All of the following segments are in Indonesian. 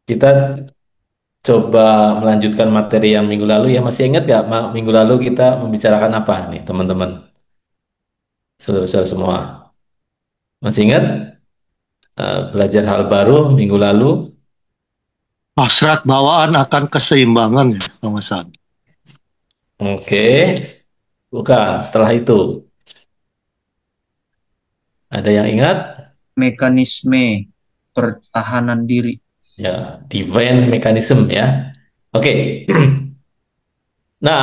Kita coba melanjutkan materi yang minggu lalu ya. Masih ingat nggak minggu lalu kita membicarakan apa nih teman-teman? Saudara semua. Masih ingat belajar hal baru minggu lalu? Hasrat bawaan akan keseimbangan ya, Bang Hasan. Oke, bukan. Setelah itu ada yang ingat? Mekanisme pertahanan diri. Ya, divine mechanism ya. Oke. Nah,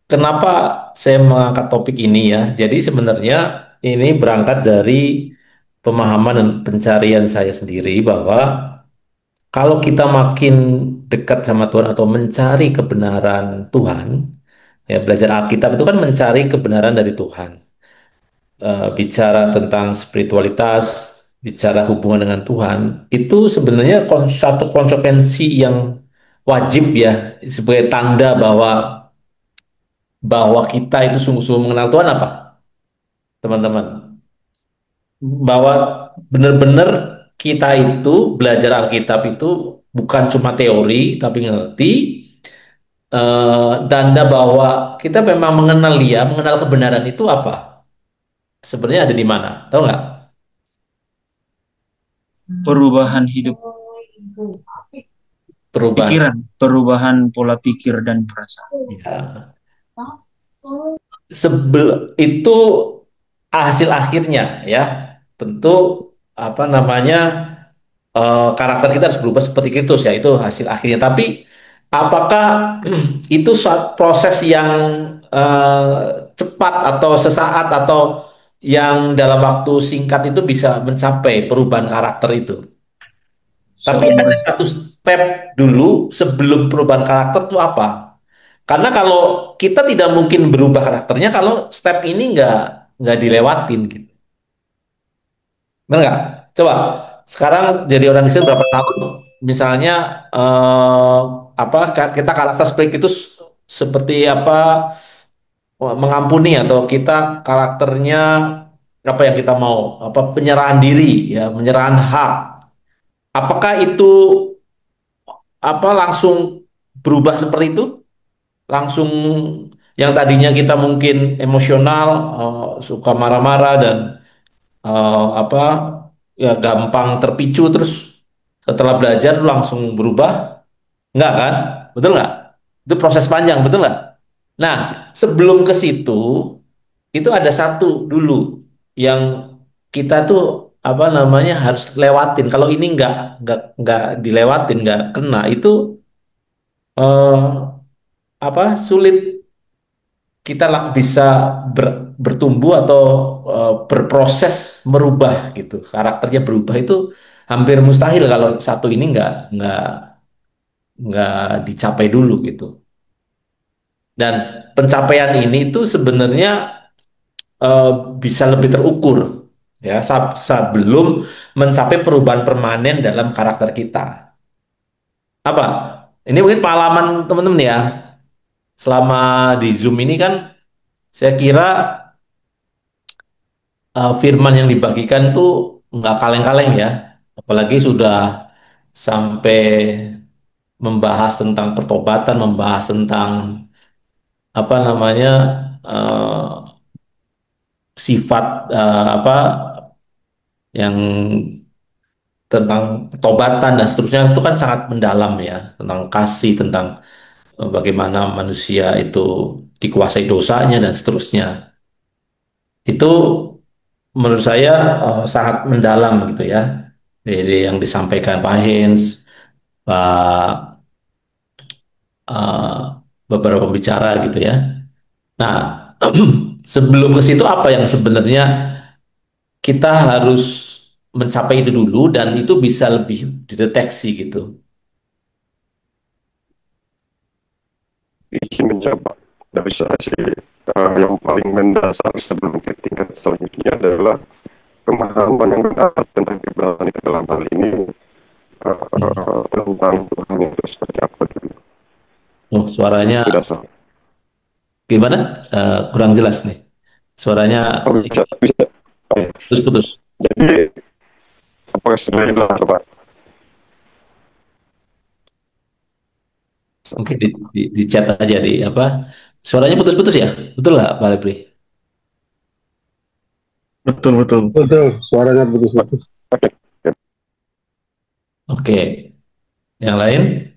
kenapa saya mengangkat topik ini ya? Jadi sebenarnya ini berangkat dari pemahaman dan pencarian saya sendiri bahwa kalau kita makin dekat sama Tuhan atau mencari kebenaran Tuhan, ya belajar Alkitab itu kan mencari kebenaran dari Tuhan. Bicara tentang spiritualitas, bicara hubungan dengan Tuhan, itu sebenarnya satu konsekuensi yang wajib ya sebagai tanda bahwa kita itu sungguh-sungguh mengenal Tuhan apa, teman-teman? Bahwa benar-benar kita itu belajar Alkitab itu bukan cuma teori tapi ngerti, tanda bahwa kita memang mengenal Dia, mengenal kebenaran itu apa? Sebenarnya ada di mana? Tahu nggak? Perubahan hidup, Perubahan. pikiran, perubahan pola pikir dan perasaan. Ya. Itu hasil akhirnya ya. Tentu apa namanya karakter kita harus berubah seperti Kristus ya, itu hasil akhirnya. Tapi apakah itu proses yang cepat atau sesaat atau yang dalam waktu singkat itu bisa mencapai perubahan karakter itu? Tapi Seumur ada satu step dulu sebelum perubahan karakter itu apa? Karena kalau kita tidak mungkin berubah karakternya kalau step ini nggak dilewatin gitu. Benar nggak? Coba sekarang jadi orang Kristen berapa tahun? Misalnya eh, apa kita karakter seperti itu seperti apa mengampuni atau kita karakternya apa yang kita mau apa penyerahan diri ya penyerahan hak. Apakah itu apa langsung berubah seperti itu? Langsung yang tadinya kita mungkin emosional, suka marah-marah dan apa ya gampang terpicu terus setelah belajar lu langsung berubah? Enggak kan? Betul nggak? Itu proses panjang, betul nggak? Nah, sebelum ke situ itu ada satu dulu yang kita tuh apa namanya harus lewatin. Kalau ini nggak dilewatin, nggak kena itu eh, apa sulit kita bisa bertumbuh atau berproses merubah gitu karakternya berubah itu hampir mustahil kalau satu ini nggak dicapai dulu gitu dan pencapaian ini itu sebenarnya eh, bisa lebih terukur ya sebelum mencapai perubahan permanen dalam karakter kita apa ini mungkin pengalaman teman-teman ya selama di Zoom ini kan saya kira firman yang dibagikan tuh nggak kaleng-kaleng ya. Apalagi sudah sampai membahas tentang pertobatan, membahas tentang apa namanya eh, sifat apa yang tentang pertobatan dan seterusnya itu kan sangat mendalam ya tentang kasih, tentang bagaimana manusia itu dikuasai dosanya dan seterusnya. Itu menurut saya sangat mendalam gitu ya. Jadi yang disampaikan Pak Hens, Pak eh, beberapa pembicara gitu ya. Nah, sebelum ke situ apa yang sebenarnya kita harus mencapai itu dulu dan itu bisa lebih dideteksi gitu. Izin mencoba. Dari saya sih yang paling mendasar sebelum ke tingkat selanjutnya adalah pemahaman yang benar tentang kebenaran itu dalam hal ini tentang Tuhan itu seperti apa dulu. Oh, suaranya Itu dasar. gimana? Kurang jelas nih. Suaranya Oh, bisa, bisa. putus-putus. Jadi, apakah sudah hilang coba? Mungkin di chat aja di apa? Suaranya putus-putus ya? Betul nggak, Pak Lepri? Betul, betul. Betul, suaranya putus-putus. Oke. Oke, yang lain?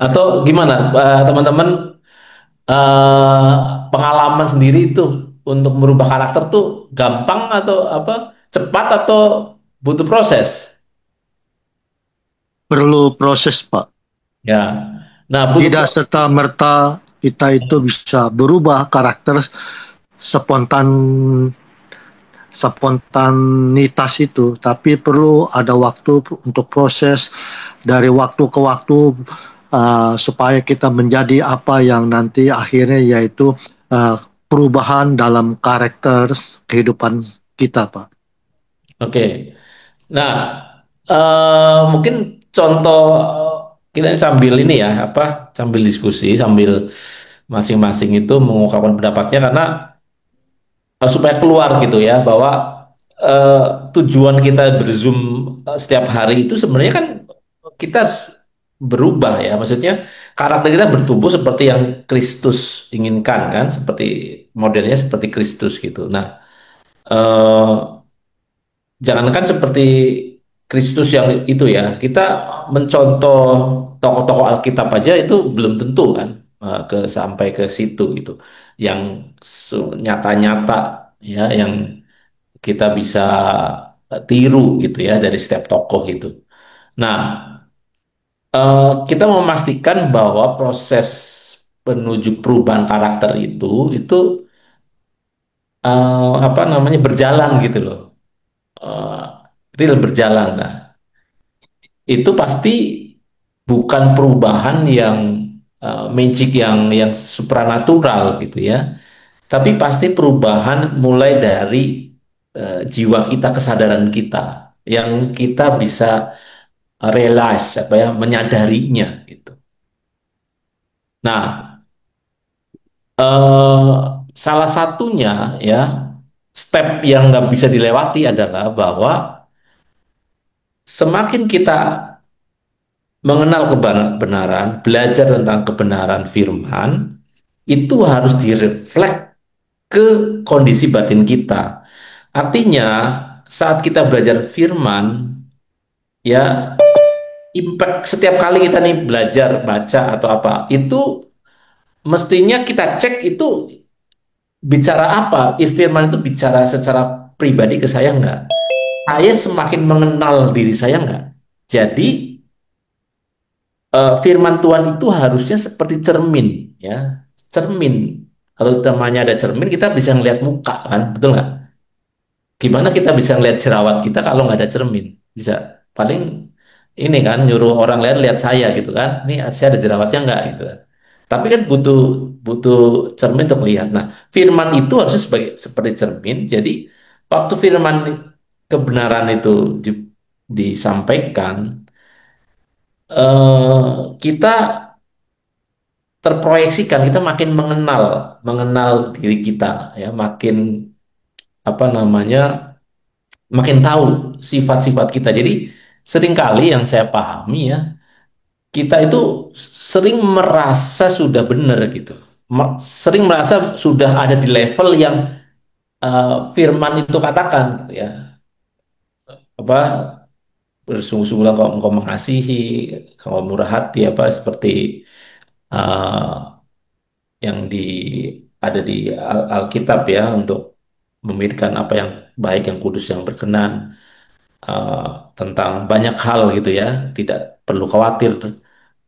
Atau gimana, teman-teman? eh, Pengalaman sendiri itu untuk merubah karakter tuh gampang atau apa? Cepat atau butuh proses? Perlu proses, Pak. Ya. Nah, butuh Tidak serta-merta kita itu bisa berubah karakter spontan spontanitas itu, tapi perlu ada waktu untuk proses dari waktu ke waktu supaya kita menjadi apa yang nanti akhirnya yaitu uh, perubahan dalam karakter kehidupan kita, Pak. Oke. Nah, mungkin contoh kita sambil ini ya, apa? Sambil diskusi, sambil masing-masing itu mengungkapkan pendapatnya karena supaya keluar gitu ya bahwa eh, tujuan kita berzoom setiap hari itu sebenarnya kan kita berubah ya, maksudnya karakter kita bertumbuh seperti yang Kristus inginkan kan, seperti modelnya seperti Kristus gitu. Nah, eh, jangankan seperti Kristus yang itu ya, kita mencontoh tokoh-tokoh Alkitab aja itu belum tentu kan sampai ke situ gitu. Yang nyata-nyata ya, yang kita bisa tiru gitu ya dari setiap tokoh itu. Nah, kita memastikan bahwa proses menuju perubahan karakter itu apa namanya berjalan gitu loh. Eh, Real berjalan. Nah, itu pasti bukan perubahan yang magic yang supranatural gitu ya, tapi pasti perubahan mulai dari jiwa kita, kesadaran kita, yang kita bisa realize apa ya, menyadarinya gitu. Nah, eh, salah satunya ya step yang nggak bisa dilewati adalah bahwa semakin kita mengenal kebenaran, belajar tentang kebenaran firman, itu harus direflek ke kondisi batin kita. Artinya, saat kita belajar firman, ya, impact setiap kali kita nih belajar, baca atau apa, itu mestinya kita cek itu bicara apa. Firman itu bicara secara pribadi ke saya nggak? Saya semakin mengenal diri saya nggak? Jadi, firman Tuhan itu harusnya seperti cermin, ya, cermin. Kalau namanya ada cermin, kita bisa ngelihat muka, kan, betul nggak? Gimana kita bisa ngelihat jerawat kita kalau nggak ada cermin? Bisa paling ini kan nyuruh orang lain lihat saya gitu kan, ini saya ada jerawatnya nggak gitu kan. Tapi kan butuh butuh cermin untuk lihat. Nah, firman itu harusnya sebagai seperti cermin. Jadi waktu firman kebenaran itu disampaikan, kita terproyeksikan, kita makin mengenal mengenal diri kita ya, makin apa namanya, makin tahu sifat-sifat kita. Jadi seringkali yang saya pahami ya, kita itu sering merasa sudah benar gitu. Sering merasa sudah ada di level yang firman itu katakan gitu ya. Apa bersungguh-sungguhlah kalau engkau mengasihi, engkau murah hati apa seperti uh, yang ada di Alkitab ya, untuk memikirkan apa yang baik, yang kudus, yang berkenan, uh, tentang banyak hal gitu ya, tidak perlu khawatir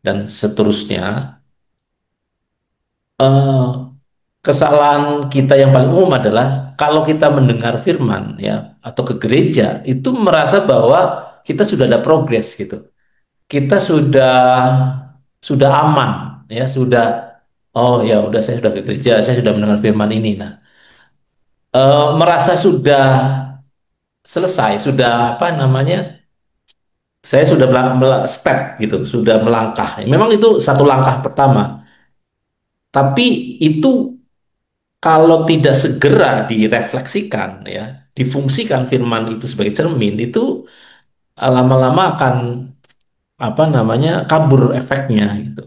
dan seterusnya. Eh, Kesalahan kita yang paling umum adalah kalau kita mendengar firman ya atau ke gereja itu merasa bahwa kita sudah ada progres gitu. Kita sudah aman ya, sudah, oh ya udah, saya sudah ke gereja, saya sudah mendengar firman ini. Nah, merasa sudah selesai, sudah apa namanya? Saya sudah step gitu, sudah melangkah. Memang itu satu langkah pertama, tapi itu kalau tidak segera direfleksikan ya, difungsikan firman itu sebagai cermin, itu lama-lama akan apa namanya kabur efeknya gitu.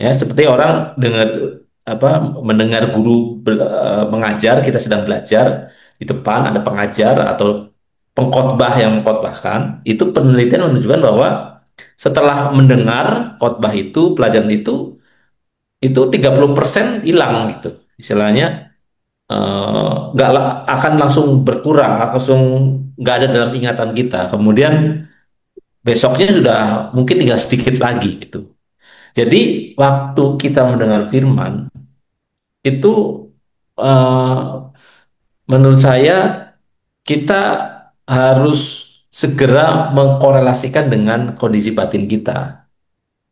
Ya, seperti orang dengar apa mendengar guru mengajar, kita sedang belajar di depan ada pengajar atau pengkhotbah yang mengkhotbahkan, itu penelitian menunjukkan bahwa setelah mendengar khotbah itu, pelajaran itu 30% hilang gitu. Istilahnya nggak akan langsung berkurang, langsung nggak ada dalam ingatan kita. Kemudian besoknya sudah mungkin tinggal sedikit lagi gitu. Jadi waktu kita mendengar firman itu eh, menurut saya kita harus segera mengkorelasikan dengan kondisi batin kita.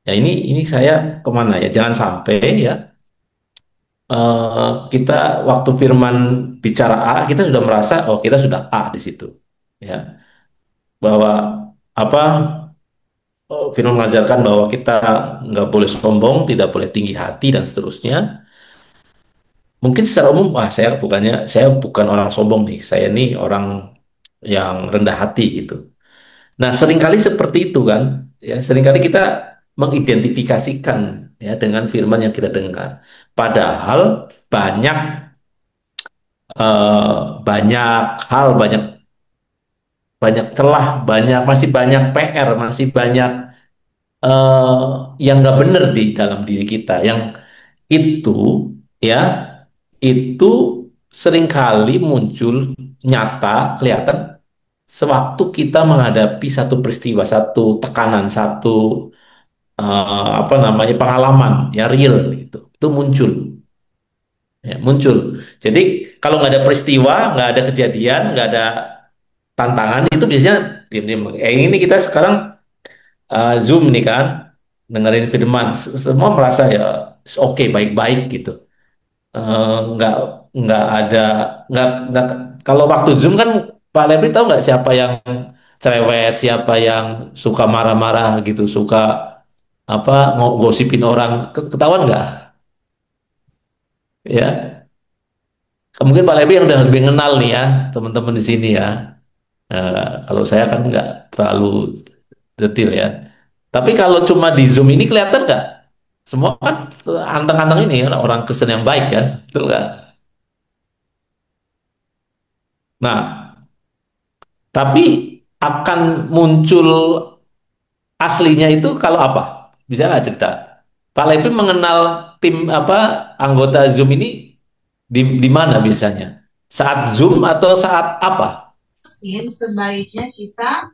Ya ini saya kemana ya? Jangan sampai ya kita waktu firman bicara A kita sudah merasa oh kita sudah A di situ ya bahwa apa firman mengajarkan bahwa kita nggak boleh sombong, tidak boleh tinggi hati dan seterusnya. Mungkin secara umum, wah saya bukan orang sombong nih, saya ini orang yang rendah hati gitu. Nah, seringkali seperti itu kan, ya seringkali kita mengidentifikasikan ya dengan firman yang kita dengar. Padahal banyak banyak hal, banyak banyak celah, masih banyak PR, masih banyak eh, yang nggak benar di dalam diri kita, yang itu ya itu seringkali muncul nyata kelihatan sewaktu kita menghadapi satu peristiwa, satu tekanan, satu apa namanya pengalaman ya real gitu, itu muncul, ya, muncul. Jadi kalau nggak ada peristiwa, nggak ada kejadian, nggak ada tantangan, itu biasanya diam-diam. Ini kita sekarang Zoom nih kan, dengerin firman, semua merasa ya oke baik-baik gitu. Nggak ada nggak kalau waktu Zoom kan Pak Lebri tahu nggak siapa yang cerewet, siapa yang suka marah-marah gitu, suka apa gosipin orang, ketahuan nggak? Ya, mungkin Pak Lebri yang udah lebih kenal nih ya teman-teman di sini ya. Kalau saya kan nggak terlalu detail ya. Tapi kalau cuma di Zoom ini kelihatan nggak? Semua kan anteng-anteng ini kan orang Kristen yang baik kan, betul nggak? Nah, tapi akan muncul aslinya itu kalau apa? Bisa nggak cerita? Pak Lepi mengenal tim apa anggota Zoom ini di mana biasanya? Saat Zoom atau saat apa? Sebaiknya kita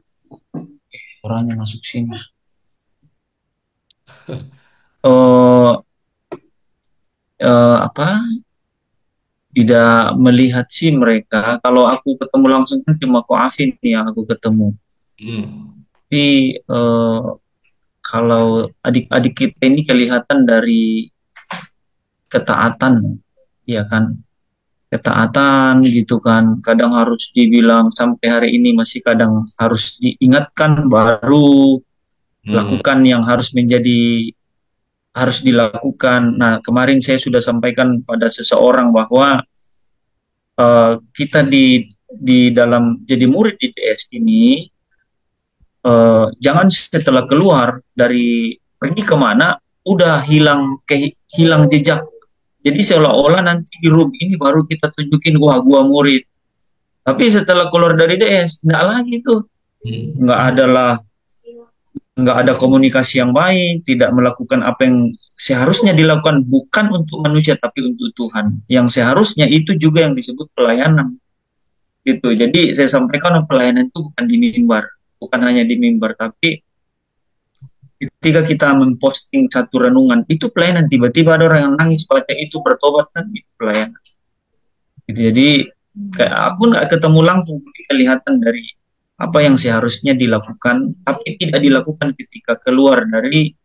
orangnya masuk sini. eh apa? Tidak melihat sih mereka. Kalau aku ketemu langsung kan cuma Ko Afin nih yang aku ketemu. Hmm. Tapi kalau adik-adik kita ini kelihatan dari ketaatan, ya kan? Ketaatan gitu kan. Kadang harus dibilang sampai hari ini masih kadang harus diingatkan baru Hmm. lakukan yang harus dilakukan. Nah, kemarin saya sudah sampaikan pada seseorang bahwa kita di dalam jadi murid di DS ini jangan setelah keluar dari pergi kemana udah hilang jejak. Jadi seolah-olah nanti di room ini baru kita tunjukin wah gua murid. Tapi setelah keluar dari DS nggak lagi tuh, Hmm. nggak adalah nggak ada komunikasi yang baik, tidak melakukan apa yang seharusnya dilakukan bukan untuk manusia tapi untuk Tuhan. Yang seharusnya itu juga yang disebut pelayanan. Gitu. Jadi saya sampaikan pelayanan itu bukan di mimbar, bukan hanya di mimbar, tapi ketika kita memposting satu renungan itu pelayanan, tiba-tiba ada orang yang nangis pada itu bertobat kan itu pelayanan. Gitu. Jadi kayak aku nggak ketemu langsung kelihatan dari apa yang seharusnya dilakukan, tapi tidak dilakukan ketika keluar dari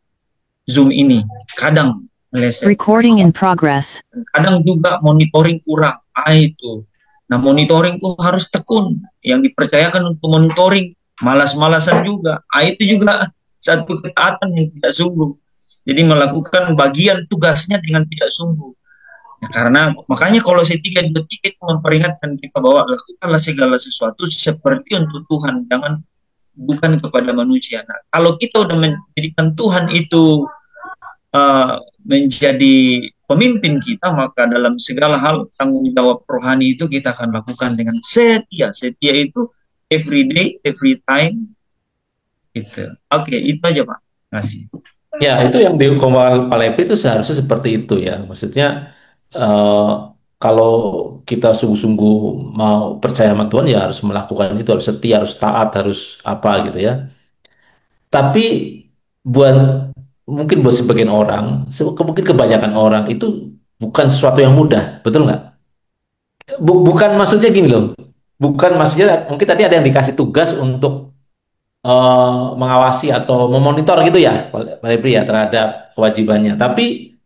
Zoom ini. Kadang meleset. Recording in progress. Kadang juga monitoring kurang. Itu. Nah, monitoring itu harus tekun. Yang dipercayakan untuk monitoring, malas-malasan juga. Itu juga satu ketaatan yang tidak sungguh. Jadi melakukan bagian tugasnya dengan tidak sungguh. Ya, karena makanya kalau Kolose 3:23 itu memperingatkan kita bahwa lakukanlah segala sesuatu seperti untuk Tuhan. Jangan bukan kepada manusia. Nah, kalau kita udah menjadikan Tuhan itu menjadi pemimpin kita, maka dalam segala hal tanggung jawab rohani itu kita akan lakukan dengan setia. Setia itu every day, every time gitu. Oke, itu aja Pak. Terima kasih. Ya, itu yang dihukum Pak Lepri itu seharusnya seperti itu ya. Maksudnya eh, kalau kita sungguh-sungguh mau percaya sama Tuhan ya harus melakukan itu, harus setia, harus taat, harus apa gitu ya. Tapi buat mungkin buat sebagian orang, mungkin kebanyakan orang itu bukan sesuatu yang mudah, betul nggak? Bukan maksudnya gini loh, bukan maksudnya mungkin tadi ada yang dikasih tugas untuk mengawasi atau memonitor gitu ya, Pak Lepri ya terhadap kewajibannya. Tapi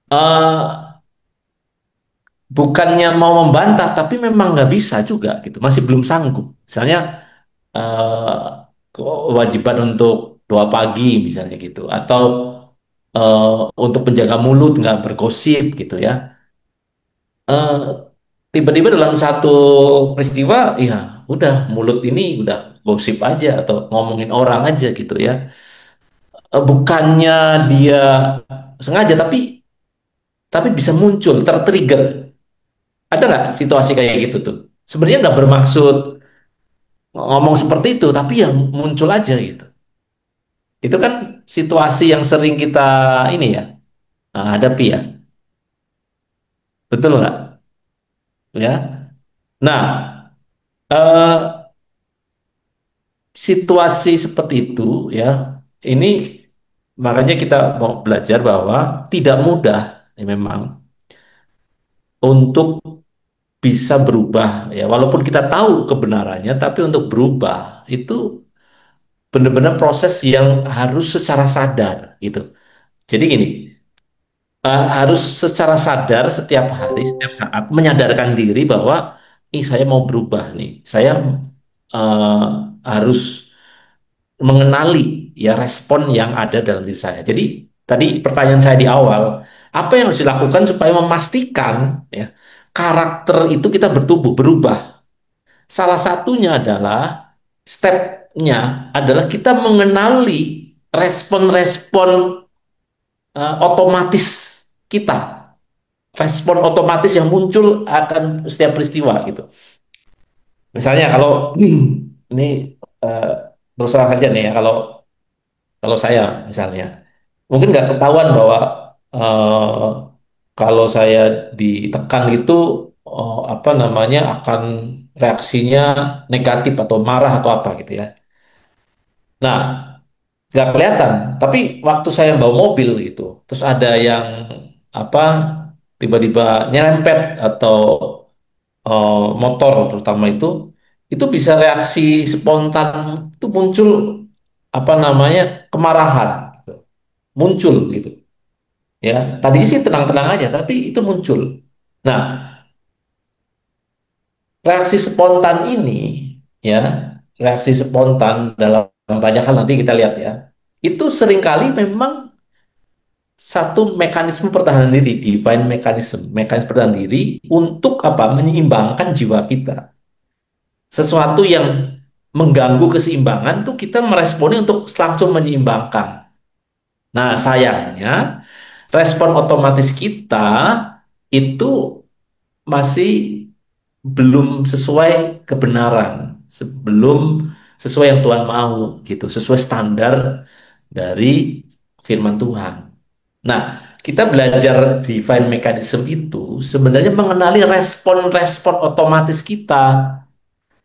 eh, bukannya mau membantah, tapi memang nggak bisa juga gitu, masih belum sanggup. Misalnya eh, kewajiban untuk doa pagi misalnya gitu, atau untuk penjaga mulut nggak bergosip gitu ya. Eh, Tiba-tiba dalam satu peristiwa, ya udah mulut ini udah gosip aja atau ngomongin orang aja gitu ya. Bukannya dia sengaja, tapi bisa muncul, tertrigger. Ada nggak situasi kayak gitu tuh? Sebenarnya nggak bermaksud ngomong seperti itu, tapi yang muncul aja gitu. Itu kan situasi yang sering kita ini ya hadapi ya, betul nggak? Ya. Nah, eh, situasi seperti itu ya, ini makanya kita mau belajar bahwa tidak mudah ya, memang untuk bisa berubah ya, walaupun kita tahu kebenarannya, tapi untuk berubah itu benar-benar proses yang harus secara sadar gitu. Jadi gini, harus secara sadar setiap hari, setiap saat menyadarkan diri bahwa ini saya mau berubah nih, saya eh, harus mengenali ya respon yang ada dalam diri saya. Jadi tadi pertanyaan saya di awal, apa yang harus dilakukan supaya memastikan ya karakter itu kita bertumbuh, berubah. Salah satunya adalah stepnya adalah kita mengenali respon-respon otomatis kita, respon otomatis yang muncul akan setiap peristiwa gitu. Misalnya kalau ini eh, terus terang saja nih ya, kalau kalau saya misalnya mungkin nggak ketahuan bahwa eh, kalau saya ditekan itu apa namanya akan reaksinya negatif atau marah atau apa gitu ya. Nah, nggak kelihatan. Tapi waktu saya bawa mobil gitu, terus ada yang apa tiba-tiba nyerempet atau motor terutama itu bisa reaksi spontan itu muncul apa namanya kemarahan muncul gitu ya. Tadinya sih tenang-tenang aja, tapi itu muncul. Nah, reaksi spontan ini ya, reaksi spontan dalam banyak hal nanti kita lihat ya. Itu seringkali memang satu mekanisme pertahanan diri, divine mechanism, mekanisme pertahanan diri untuk apa? Menyeimbangkan jiwa kita. Sesuatu yang mengganggu keseimbangan tuh kita meresponnya untuk langsung menyeimbangkan. Nah, sayangnya respon otomatis kita itu masih belum sesuai kebenaran, sebelum sesuai yang Tuhan mau gitu, sesuai standar dari firman Tuhan. Nah, kita belajar divine mechanism itu sebenarnya mengenali respon-respon otomatis kita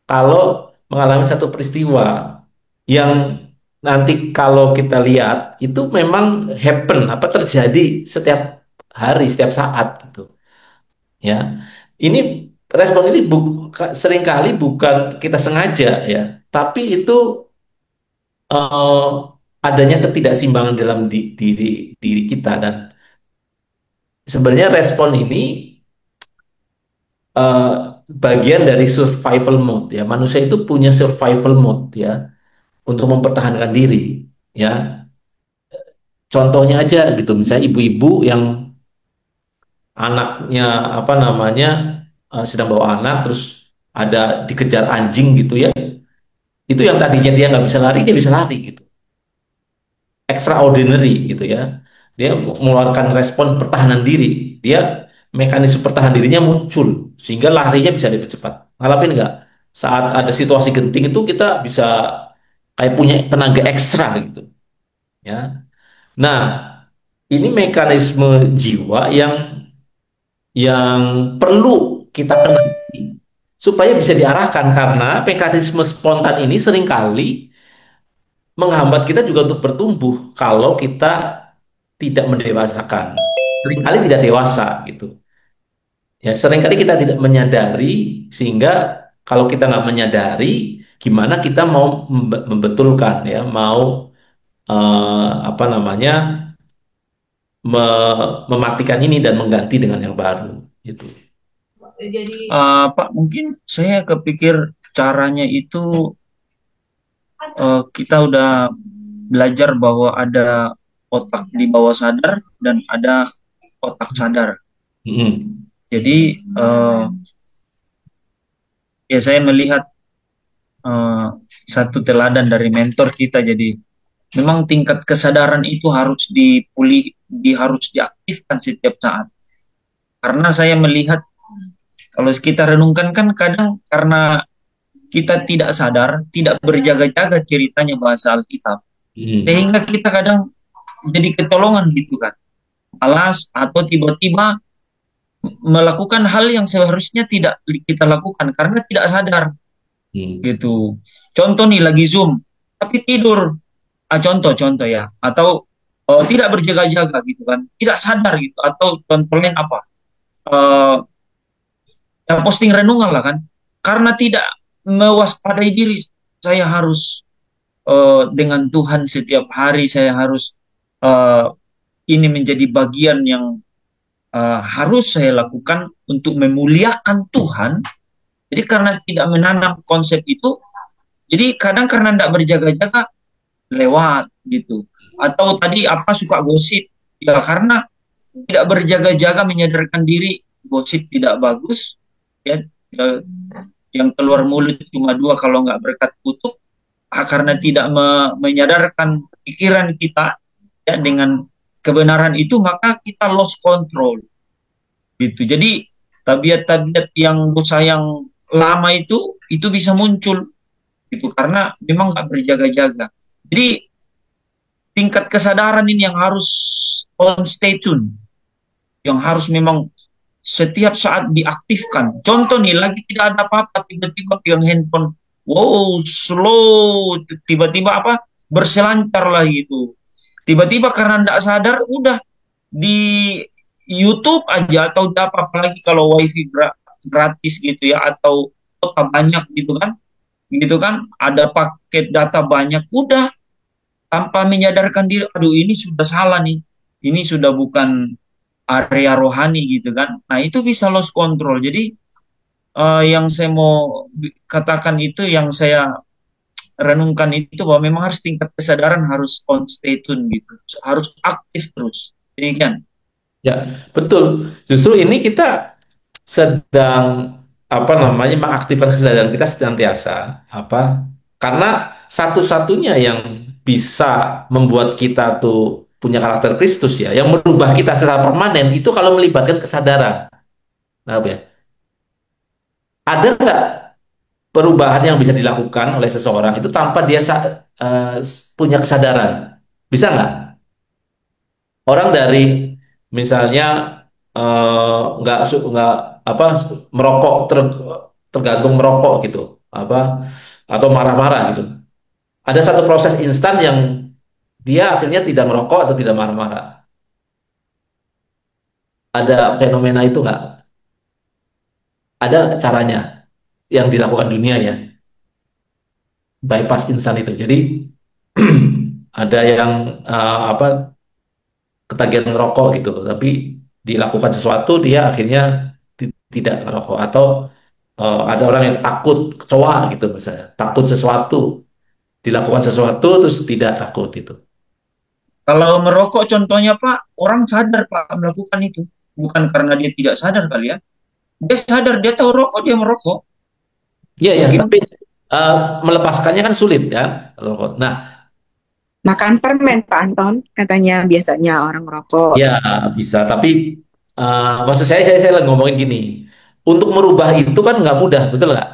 kalau mengalami satu peristiwa yang nanti kalau kita lihat itu memang happen apa terjadi setiap hari, setiap saat gitu. Ya, ini respon ini seringkali bukan kita sengaja ya, tapi itu eh, adanya ketidakseimbangan dalam diri diri kita dan sebenarnya respon ini eh, bagian dari survival mode ya. Manusia itu punya survival mode ya untuk mempertahankan diri ya. Contohnya aja gitu, misalnya ibu-ibu yang anaknya apa namanya sedang bawa anak terus ada dikejar anjing gitu ya. Itu yang tadinya dia nggak bisa lari, dia bisa lari gitu. Extraordinary gitu ya. Dia mengeluarkan respon pertahanan diri. Dia mekanisme pertahanan dirinya muncul sehingga larinya bisa lebih cepat. Ngalamin nggak? Saat ada situasi genting itu kita bisa kayak punya tenaga ekstra gitu ya. Nah, ini mekanisme jiwa yang perlu kita kenali supaya bisa diarahkan karena mekanisme spontan ini seringkali menghambat kita juga untuk bertumbuh kalau kita tidak mendewasakan. Seringkali tidak dewasa gitu. Ya, seringkali kita tidak menyadari sehingga kalau kita nggak menyadari, gimana kita mau membetulkan ya, mau apa namanya mematikan ini dan mengganti dengan yang baru gitu. Pak, mungkin saya kepikir caranya itu kita udah belajar bahwa ada otak di bawah sadar dan ada otak sadar. Mm-mm. Jadi ya saya melihat eh, satu teladan dari mentor kita. Jadi memang tingkat kesadaran itu harus harus diaktifkan setiap saat. Karena saya melihat kalau kita renungkan kan kadang karena kita tidak sadar, tidak berjaga-jaga ceritanya bahasa Alkitab. Mm. Sehingga kita kadang jadi ketolongan gitu kan. Alas atau tiba-tiba melakukan hal yang seharusnya tidak kita lakukan karena tidak sadar Mm. gitu. Contoh nih lagi Zoom, tapi tidur. Contoh-contoh ya. Atau tidak berjaga-jaga gitu kan. Tidak sadar gitu. Atau contohnya apa? Eh, ya posting renungan lah kan. Karena tidak mewaspadai diri. Saya harus dengan Tuhan setiap hari. Saya harus eh, ini menjadi bagian yang harus saya lakukan untuk memuliakan Tuhan. Jadi karena tidak menanam konsep itu, jadi kadang karena tidak berjaga-jaga lewat gitu. Atau tadi apa suka gosip, ya karena tidak berjaga-jaga menyadarkan diri gosip tidak bagus, ya, yang keluar mulut cuma dua kalau nggak berkat kutuk, karena tidak menyadarkan pikiran kita ya dengan kebenaran itu maka kita lost control gitu. Jadi tabiat-tabiat yang dosa yang lama itu bisa muncul gitu karena memang nggak berjaga-jaga. Jadi tingkat kesadaran ini yang harus on stay tune, yang harus memang setiap saat diaktifkan. Contoh nih lagi tidak ada apa-apa tiba-tiba pegang handphone, wow slow, tiba-tiba apa berselancar lah gitu. Tiba-tiba karena tidak sadar udah di YouTube aja atau apa apalagi kalau wifi gratis gitu ya atau kota banyak gitu kan ada paket data banyak udah tanpa menyadarkan diri aduh ini sudah salah nih ini sudah bukan area rohani gitu kan nah itu bisa lost control jadi yang saya mau katakan itu yang saya renungkan itu bahwa memang harus tingkat kesadaran harus on stay tune gitu harus aktif terus demikian. Ya, betul. Justru ini kita sedang apa namanya mengaktifkan kesadaran kita senantiasa apa karena satu-satunya yang bisa membuat kita tuh punya karakter Kristus ya yang merubah kita secara permanen itu kalau melibatkan kesadaran. Nah, ya. Ada nggak perubahan yang bisa dilakukan oleh seseorang itu tanpa dia punya kesadaran? Bisa nggak? Orang dari misalnya nggak apa merokok tergantung merokok gitu apa atau marah-marah gitu. Ada satu proses instan yang dia akhirnya tidak merokok atau tidak marah-marah. Ada fenomena itu nggak? Ada caranya yang dilakukan dunia ya, bypass instan itu. Jadi ada yang apa ketagihan merokok gitu, tapi dilakukan sesuatu dia akhirnya tidak merokok atau ada orang yang takut kecoa gitu misalnya, takut sesuatu dilakukan sesuatu terus tidak takut itu. Kalau merokok contohnya Pak, orang sadar Pak melakukan itu. Bukan karena dia tidak sadar kali ya. Dia sadar, dia tahu rokok, dia merokok. Iya ya, Mungkin tapi melepaskannya kan sulit ya. Nah, Makan permen Pak Anton, katanya biasanya orang rokok. ya bisa. Tapi maksud saya lagi ngomongin gini. Untuk merubah itu kan nggak mudah, betul nggak?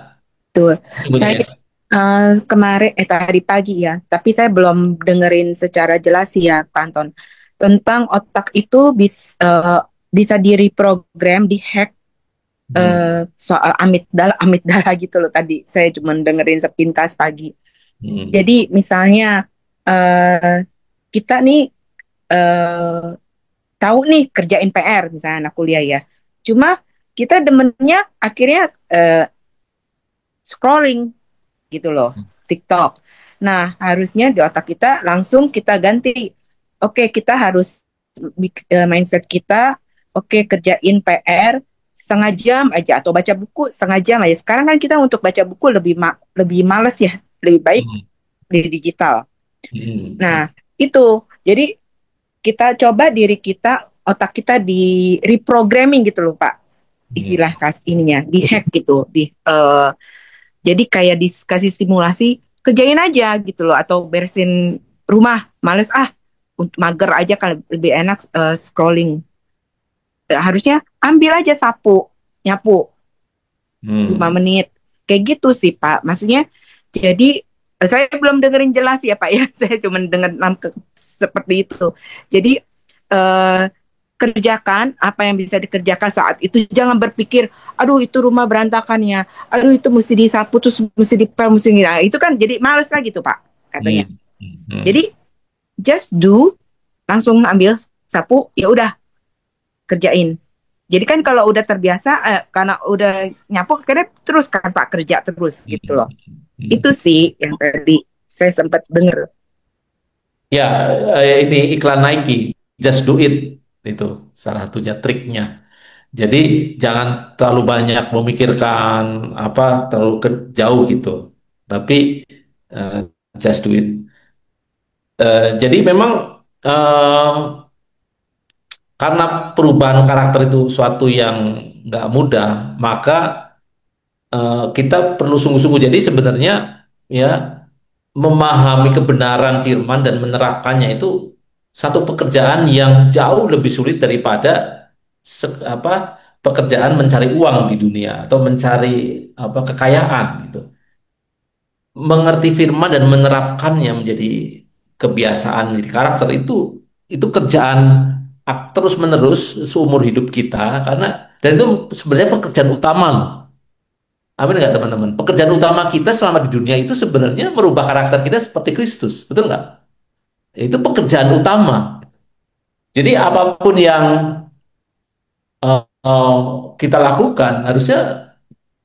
Tuh, Sesungguhnya saya ya. kemarin tadi pagi ya, tapi saya belum dengerin secara jelas sih ya Pak Anton. Tentang otak itu bisa direprogram, dihack soal amigdala, amigdala gitu loh tadi. Saya cuma dengerin sepintas pagi. Hmm. Jadi misalnya kita nih tahu nih kerjain PR misalnya anak kuliah ya. Cuma kita demennya akhirnya scrolling gitu loh, TikTok. Nah, harusnya di otak kita langsung kita ganti. Oke, kita harus mindset kita, oke kerjain PR setengah jam aja atau baca buku setengah jam aja. Sekarang kan kita untuk baca buku lebih males ya, lebih baik Hmm. di digital. Hmm. Nah, itu. Jadi kita coba diri kita, otak kita di reprogramming gitu loh, Pak. Istilah ininya, di hack gitu, jadi kayak dikasih stimulasi, kerjain aja gitu loh, atau beresin rumah, males untuk mager aja kan lebih enak scrolling. Harusnya ambil aja sapu, nyapu 5 menit. Kayak gitu sih Pak. Maksudnya jadi saya belum dengerin jelas ya Pak ya. Saya cuma dengar seperti itu. Jadi eh, kerjakan apa yang bisa dikerjakan saat itu. Jangan berpikir, aduh itu rumah berantakan ya, aduh itu mesti disapu terus mesti dipel mesti gini. Nah, itu kan jadi males lagi tuh Pak katanya. Jadi just do, langsung ambil sapu, ya udah kerjain. Jadi kan kalau udah terbiasa, karena udah nyapu, akhirnya terus kan Pak kerja terus gitu loh. Itu sih yang tadi saya sempat dengar. Ya, ini iklan Nike, just do it, itu salah satunya triknya. Jadi jangan terlalu banyak memikirkan terlalu jauh gitu, tapi eh, just do it. Jadi memang eh, karena perubahan karakter itu suatu yang nggak mudah, maka kita perlu sungguh-sungguh. Jadi sebenarnya ya memahami kebenaran firman dan menerapkannya itu satu pekerjaan yang jauh lebih sulit daripada pekerjaan mencari uang di dunia atau mencari kekayaan gitu. Mengerti firman dan menerapkannya menjadi kebiasaan, menjadi karakter itu kerjaan terus menerus seumur hidup kita, karena dan itu sebenarnya pekerjaan utama loh. Amin nggak teman-teman? Pekerjaan utama kita selama di dunia itu sebenarnya merubah karakter kita seperti Kristus, betul nggak? Itu pekerjaan utama. Jadi apapun yang kita lakukan harusnya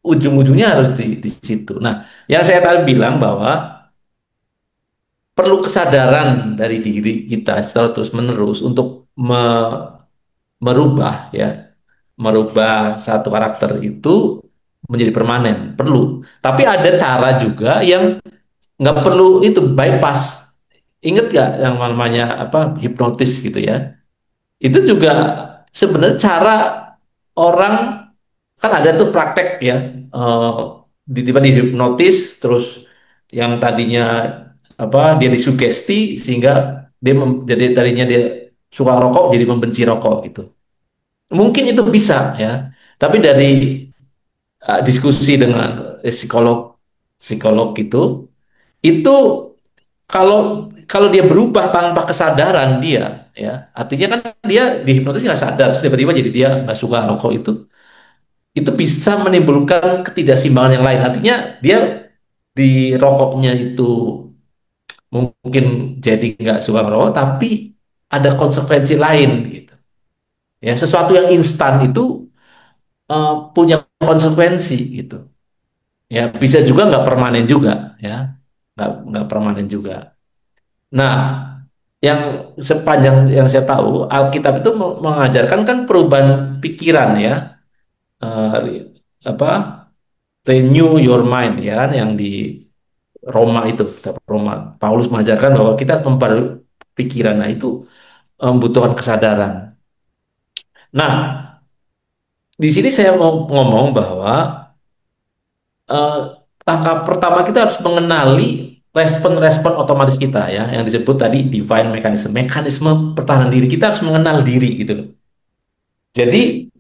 ujung-ujungnya harus di situ. Nah, yang saya tadi bilang bahwa perlu kesadaran dari diri kita secara terus-menerus untuk merubah ya, merubah satu karakter itu menjadi permanen. Perlu. Tapi ada cara juga yang nggak perlu itu bypass. Ingat nggak yang namanya hipnotis gitu ya? Itu juga sebenarnya cara orang, kan ada tuh praktek ya, tiba-tiba dihipnotis terus yang tadinya dia disugesti sehingga jadi tadinya dia suka rokok jadi membenci rokok gitu. Mungkin itu bisa ya. Tapi dari diskusi dengan psikolog psikolog itu kalau kalau dia berubah tanpa kesadaran dia ya, artinya kan dia dihipnotis nggak sadar terus tiba-tiba jadi dia nggak suka rokok, itu bisa menimbulkan ketidakseimbangan yang lain. Artinya dia di rokoknya itu mungkin jadi nggak suka rokok, tapi ada konsekuensi lain gitu ya. Sesuatu yang instan itu punya konsekuensi gitu ya. Bisa juga nggak permanen juga ya, nggak permanen juga. Nah, yang sepanjang yang saya tahu Alkitab itu mengajarkan kan perubahan pikiran ya. Eh, apa renew your mind ya kan, yang di Roma itu, kitab Roma, Paulus mengajarkan bahwa kita memperbarui pikiran. Nah, itu membutuhkan kesadaran. Nah, di sini saya mau ngomong bahwa eh, langkah pertama kita harus mengenali respon-respon otomatis kita ya, yang disebut tadi divine mechanism, mekanisme pertahanan diri. Kita harus mengenal diri gitu loh. Jadi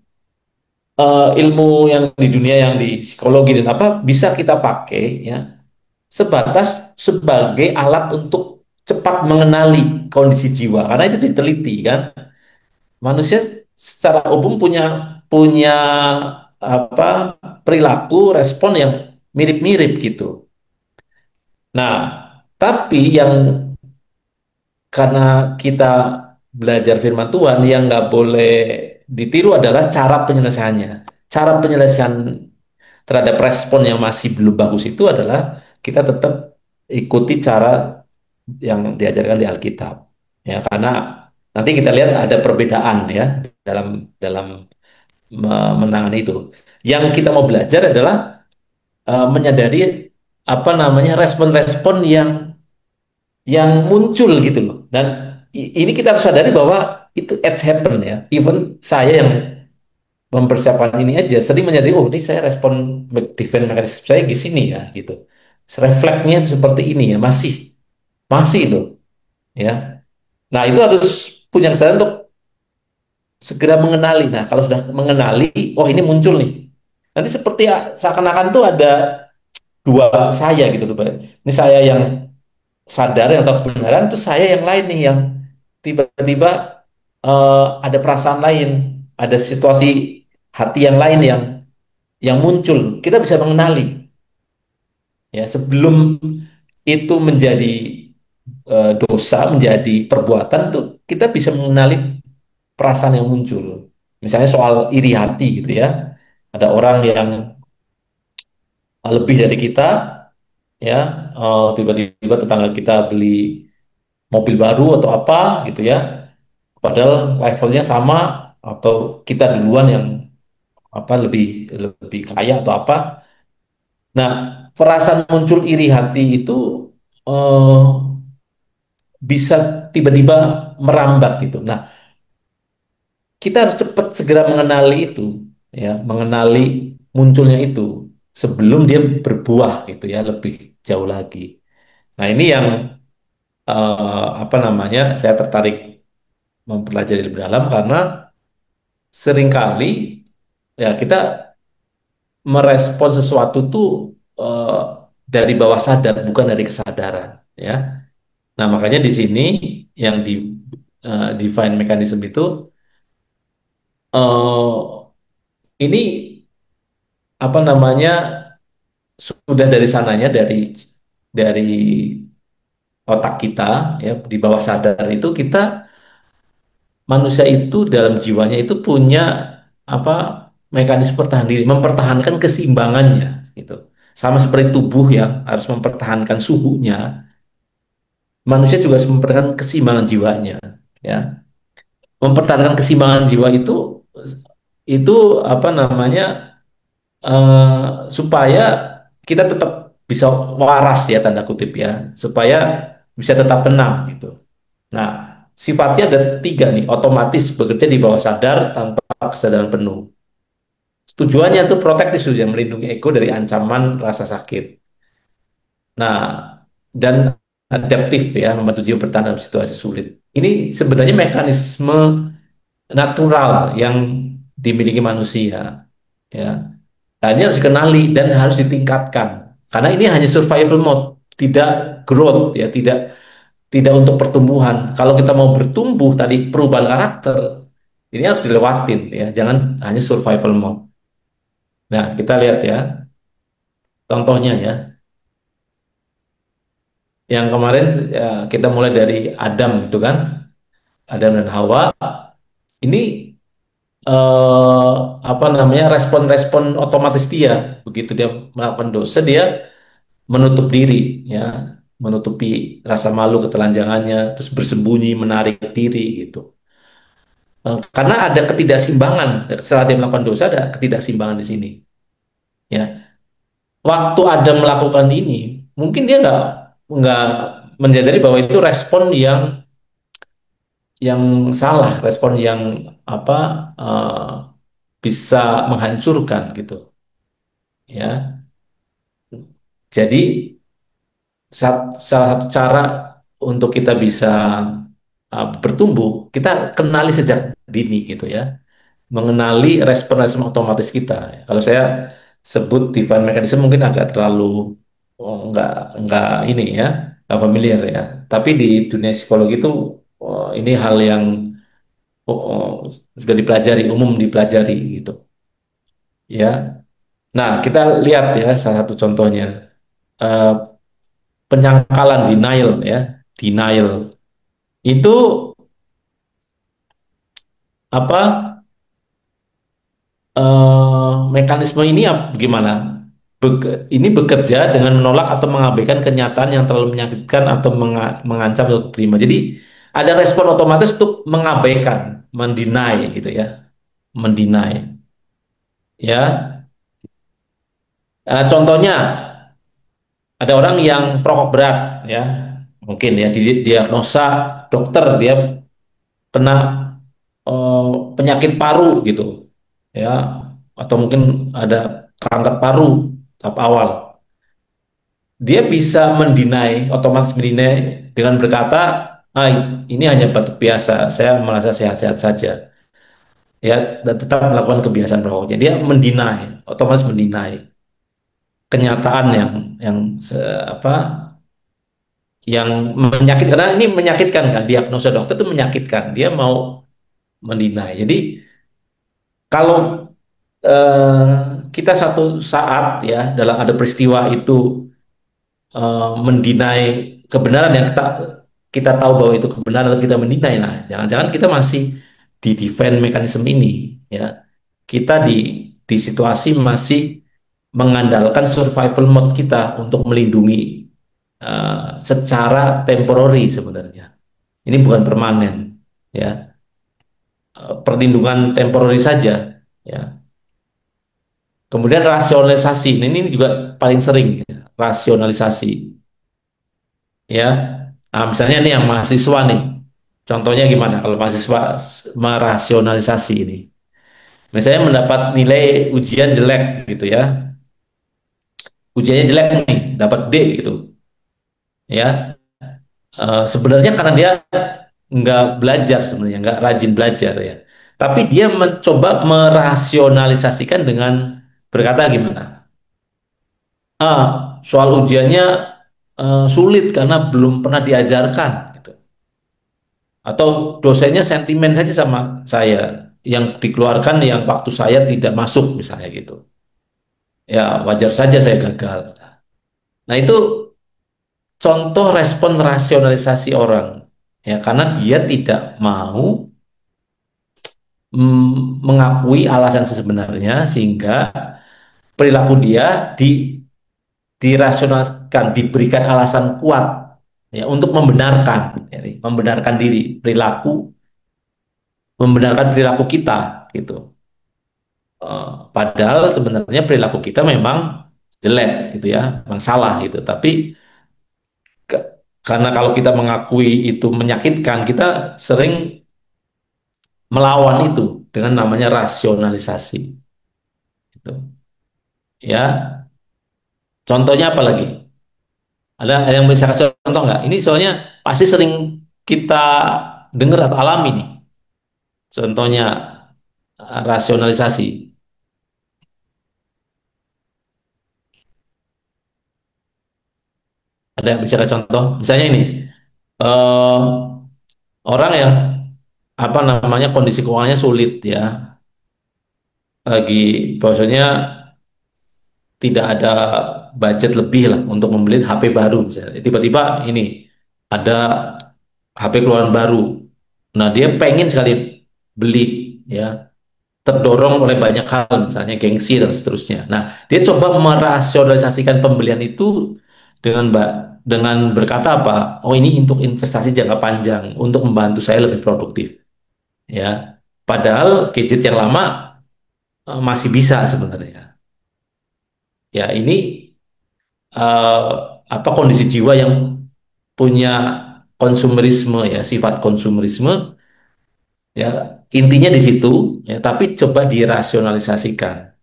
ilmu yang di dunia yang di psikologi dan apa bisa kita pakai ya sebatas sebagai alat untuk cepat mengenali kondisi jiwa karena itu diteliti kan manusia secara umum punya punya apa perilaku respon yang mirip-mirip gitu. Nah, tapi yang karena kita belajar firman Tuhan yang nggak boleh ditiru adalah cara penyelesaiannya. Cara penyelesaian terhadap respon yang masih belum bagus itu adalah kita tetap ikuti cara yang diajarkan di Alkitab. Ya, karena nanti kita lihat ada perbedaan ya dalam dalam menangani itu. Yang kita mau belajar adalah menyadari apa namanya respon-respon yang muncul gitu loh. Dan ini kita harus sadari bahwa itu it's happen ya. Even saya yang mempersiapkan ini aja sering menyadari oh ini saya respon defense mechanism saya di sini ya gitu. Refleksnya seperti ini ya masih masih itu ya. Nah itu harus punya kesadaran untuk segera mengenali. Nah kalau sudah mengenali, oh ini muncul nih. Nanti seperti seakan-akan tuh ada dua saya gitu loh, Pak. Ini saya yang sadar yang tahu kebenaran, terus saya yang lain nih yang tiba-tiba ada perasaan lain, ada situasi hati yang lain yang muncul. Kita bisa mengenali ya sebelum itu menjadi dosa, menjadi perbuatan tuh kita bisa mengenali perasaan yang muncul. Misalnya soal iri hati gitu ya. Ada orang yang lebih dari kita ya tiba-tiba tetangga kita beli mobil baru atau apa gitu ya padahal levelnya sama atau kita duluan yang apa lebih lebih kaya atau apa nah perasaan muncul iri hati itu eh, bisa tiba-tiba merambat gitu nah kita harus cepat segera mengenali itu ya mengenali munculnya itu sebelum dia berbuah gitu ya lebih jauh lagi nah ini yang apa namanya saya tertarik mempelajari lebih dalam karena seringkali ya kita merespon sesuatu tuh eh, dari bawah sadar bukan dari kesadaran ya. Nah makanya di sini yang di define mechanism itu eh, ini apa namanya sudah dari sananya dari otak kita ya di bawah sadar itu kita manusia itu dalam jiwanya itu punya apa mekanisme pertahanan diri, mempertahankan keseimbangannya gitu. Sama seperti tubuh ya harus mempertahankan suhunya, manusia juga harus mempertahankan keseimbangan jiwanya ya. Mempertahankan keseimbangan jiwa itu apa namanya supaya kita tetap bisa waras ya tanda kutip ya, supaya bisa tetap tenang gitu. Nah, sifatnya ada tiga nih, otomatis bekerja di bawah sadar tanpa kesadaran penuh. Tujuannya itu protektif sudah melindungi ego dari ancaman rasa sakit. Nah, dan adaptif ya, membantu jiwa bertahan dalam situasi sulit. Ini sebenarnya mekanisme natural yang dimiliki manusia. Ya, nah, ini harus dikenali dan harus ditingkatkan. Karena ini hanya survival mode, tidak growth ya, tidak tidak untuk pertumbuhan. Kalau kita mau bertumbuh tadi perubahan karakter, ini harus dilewatin ya, jangan hanya survival mode. Nah, kita lihat ya, contohnya ya. Yang kemarin ya, kita mulai dari Adam gitu kan, Adam dan Hawa. Ini apa namanya respon-respon otomatis dia, begitu dia melakukan dosa dia menutup diri ya, menutupi rasa malu ketelanjangannya, terus bersembunyi, menarik diri gitu. Karena ada ketidakseimbangan setelah dia melakukan dosa ada ketidakseimbangan di sini ya waktu Adam melakukan ini mungkin dia nggak menyadari bahwa itu respon yang salah respon yang apa bisa menghancurkan gitu ya Jadi salah satu cara untuk kita bisa bertumbuh, kita kenali sejak dini gitu ya, mengenali respon-respon otomatis kita. Kalau saya sebut divine mechanism mungkin agak terlalu nggak ini ya, nggak familiar ya. Tapi di dunia psikologi itu ini hal yang sudah dipelajari, umum dipelajari gitu ya. Nah, kita lihat ya salah satu contohnya, eh, penyangkalan, denial ya, denial itu apa, mekanisme ini gimana? Ini bekerja dengan menolak atau mengabaikan kenyataan yang terlalu menyakitkan atau mengancam untuk terima. Jadi ada respon otomatis untuk mengabaikan, mendinai gitu ya, mendinai. Ya, contohnya ada orang yang perokok berat, ya, mungkin ya diagnosa dokter dia kena eh, penyakit paru gitu, ya, atau mungkin ada kanker paru tahap awal. Dia bisa mendinai, otomatis mendinai dengan berkata, ah, ini hanya batuk biasa, saya merasa sehat-sehat saja. Ya, dan tetap melakukan kebiasaan merokoknya. Dia mendinai, otomatis mendinai kenyataan yang apa, yang menyakitkan. Karena ini menyakitkan kan, diagnosa dokter itu menyakitkan. Dia mau mendinai. Jadi kalau eh, kita satu saat ya dalam ada peristiwa itu mendinai kebenaran yang kita tahu bahwa itu kebenaran atau kita mendinai, nah jangan-jangan kita masih di defense mechanism ini ya, kita di situasi masih mengandalkan survival mode kita untuk melindungi secara temporary sebenarnya, ini bukan permanen ya. Perlindungan temporary saja ya. Kemudian rasionalisasi, ini juga paling sering ya, rasionalisasi ya. Nah, misalnya nih yang mahasiswa nih, contohnya gimana kalau mahasiswa merasionalisasi ini? Misalnya mendapat nilai ujian jelek gitu ya, ujiannya jelek nih, dapat D gitu ya. Sebenarnya karena dia nggak belajar sebenarnya, nggak rajin belajar ya. Tapi dia mencoba merasionalisasikan dengan berkata gimana? Soal ujiannya sulit karena belum pernah diajarkan gitu. Atau dosennya sentimen saja sama saya, yang dikeluarkan yang waktu saya tidak masuk misalnya gitu. Ya wajar saja saya gagal. Nah itu contoh respon rasionalisasi orang ya, karena dia tidak mau mengakui alasan sebenarnya, sehingga perilaku dia dirasionalkan, diberikan alasan kuat ya untuk membenarkan, ya, membenarkan diri, membenarkan perilaku kita gitu. Padahal sebenarnya perilaku kita memang jelek gitu ya, memang salah gitu. Tapi ke- karena kalau kita mengakui itu menyakitkan, kita sering melawan itu dengan namanya rasionalisasi. Gitu. Ya, contohnya apa lagi? Ada yang bisa kasih contoh nggak? Ini soalnya pasti sering kita dengar atau alami nih. Contohnya rasionalisasi. Ada yang bisa kasih contoh? Misalnya ini, eh, orang yang apa namanya kondisi keuangannya sulit ya, lagi bahwasanya tidak ada budget lebih lah untuk membeli HP baru misalnya. Tiba-tiba ini ada HP keluaran baru. Nah, dia pengen sekali beli ya, terdorong oleh banyak hal misalnya gengsi dan seterusnya. Nah, dia coba merasionalisasikan pembelian itu dengan dengan berkata apa? Oh, ini untuk investasi jangka panjang untuk membantu saya lebih produktif ya. Padahal gadget yang lama masih bisa sebenarnya. Ya, ini eh, apa kondisi jiwa yang punya konsumerisme ya, sifat konsumerisme ya, intinya di situ ya, tapi coba dirasionalisasikan.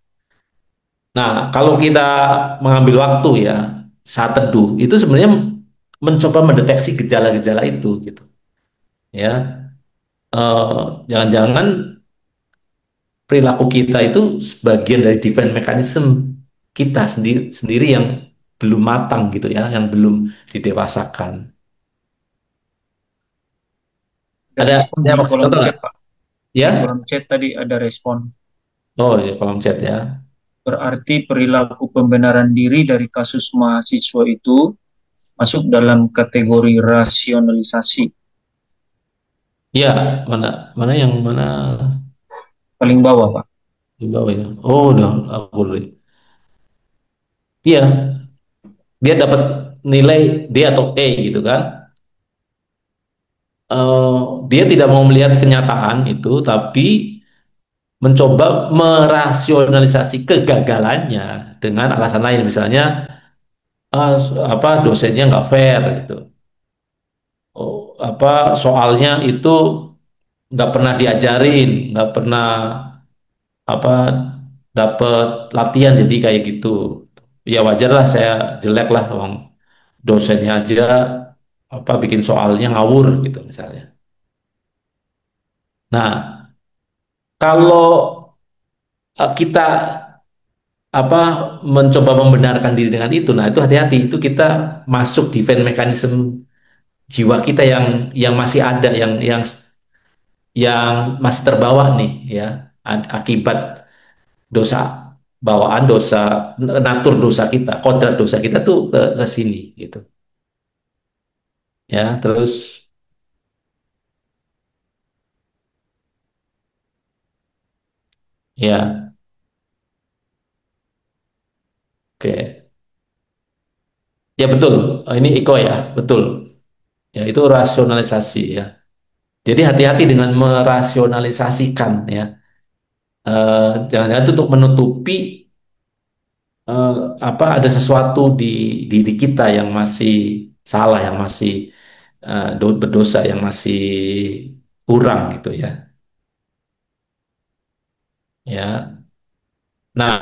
Nah, kalau kita mengambil waktu ya, saat teduh itu sebenarnya mencoba mendeteksi gejala-gejala itu gitu ya. Jangan-jangan perilaku kita itu sebagian dari defense mechanism kita sendiri sendiri yang belum matang gitu ya, yang belum didewasakan. Ada Ada respon saya di mau kasih kolom contoh chat, nggak? Pak. Ya, Di kolom chat tadi ada respon. oh ya kolom chat ya. Berarti perilaku pembenaran diri dari kasus mahasiswa itu masuk dalam kategori rasionalisasi. Ya, mana mana yang mana Paling bawah, Pak. di bawah ya. Oh, udah aku boleh. Iya, dia dapat nilai D atau E gitu kan. Eh, dia tidak mau melihat kenyataan itu, tapi mencoba merasionalisasi kegagalannya dengan alasan lain, misalnya apa dosennya nggak fair gitu. Oh, apa soalnya itu nggak pernah diajarin, nggak pernah apa dapat latihan jadi kayak gitu. Ya wajar lah saya jelek lah, wong dosennya aja apa bikin soalnya ngawur gitu misalnya. Nah, kalau kita apa mencoba membenarkan diri dengan itu, nah itu hati-hati, itu kita masuk defense mechanism jiwa kita yang masih ada, yang masih terbawa nih ya, akibat dosa bawaan, dosa natur dosa kita, kodrat dosa kita tuh ke sini gitu ya. Terus ya, oke, ya betul. Ini Iko ya, betul ya, itu rasionalisasi ya. Jadi hati-hati dengan merasionalisasikan ya. Jangan-jangan itu untuk menutupi eh, apa ada sesuatu di diri kita yang masih salah, yang masih berdosa, yang masih kurang gitu ya. Ya. Nah,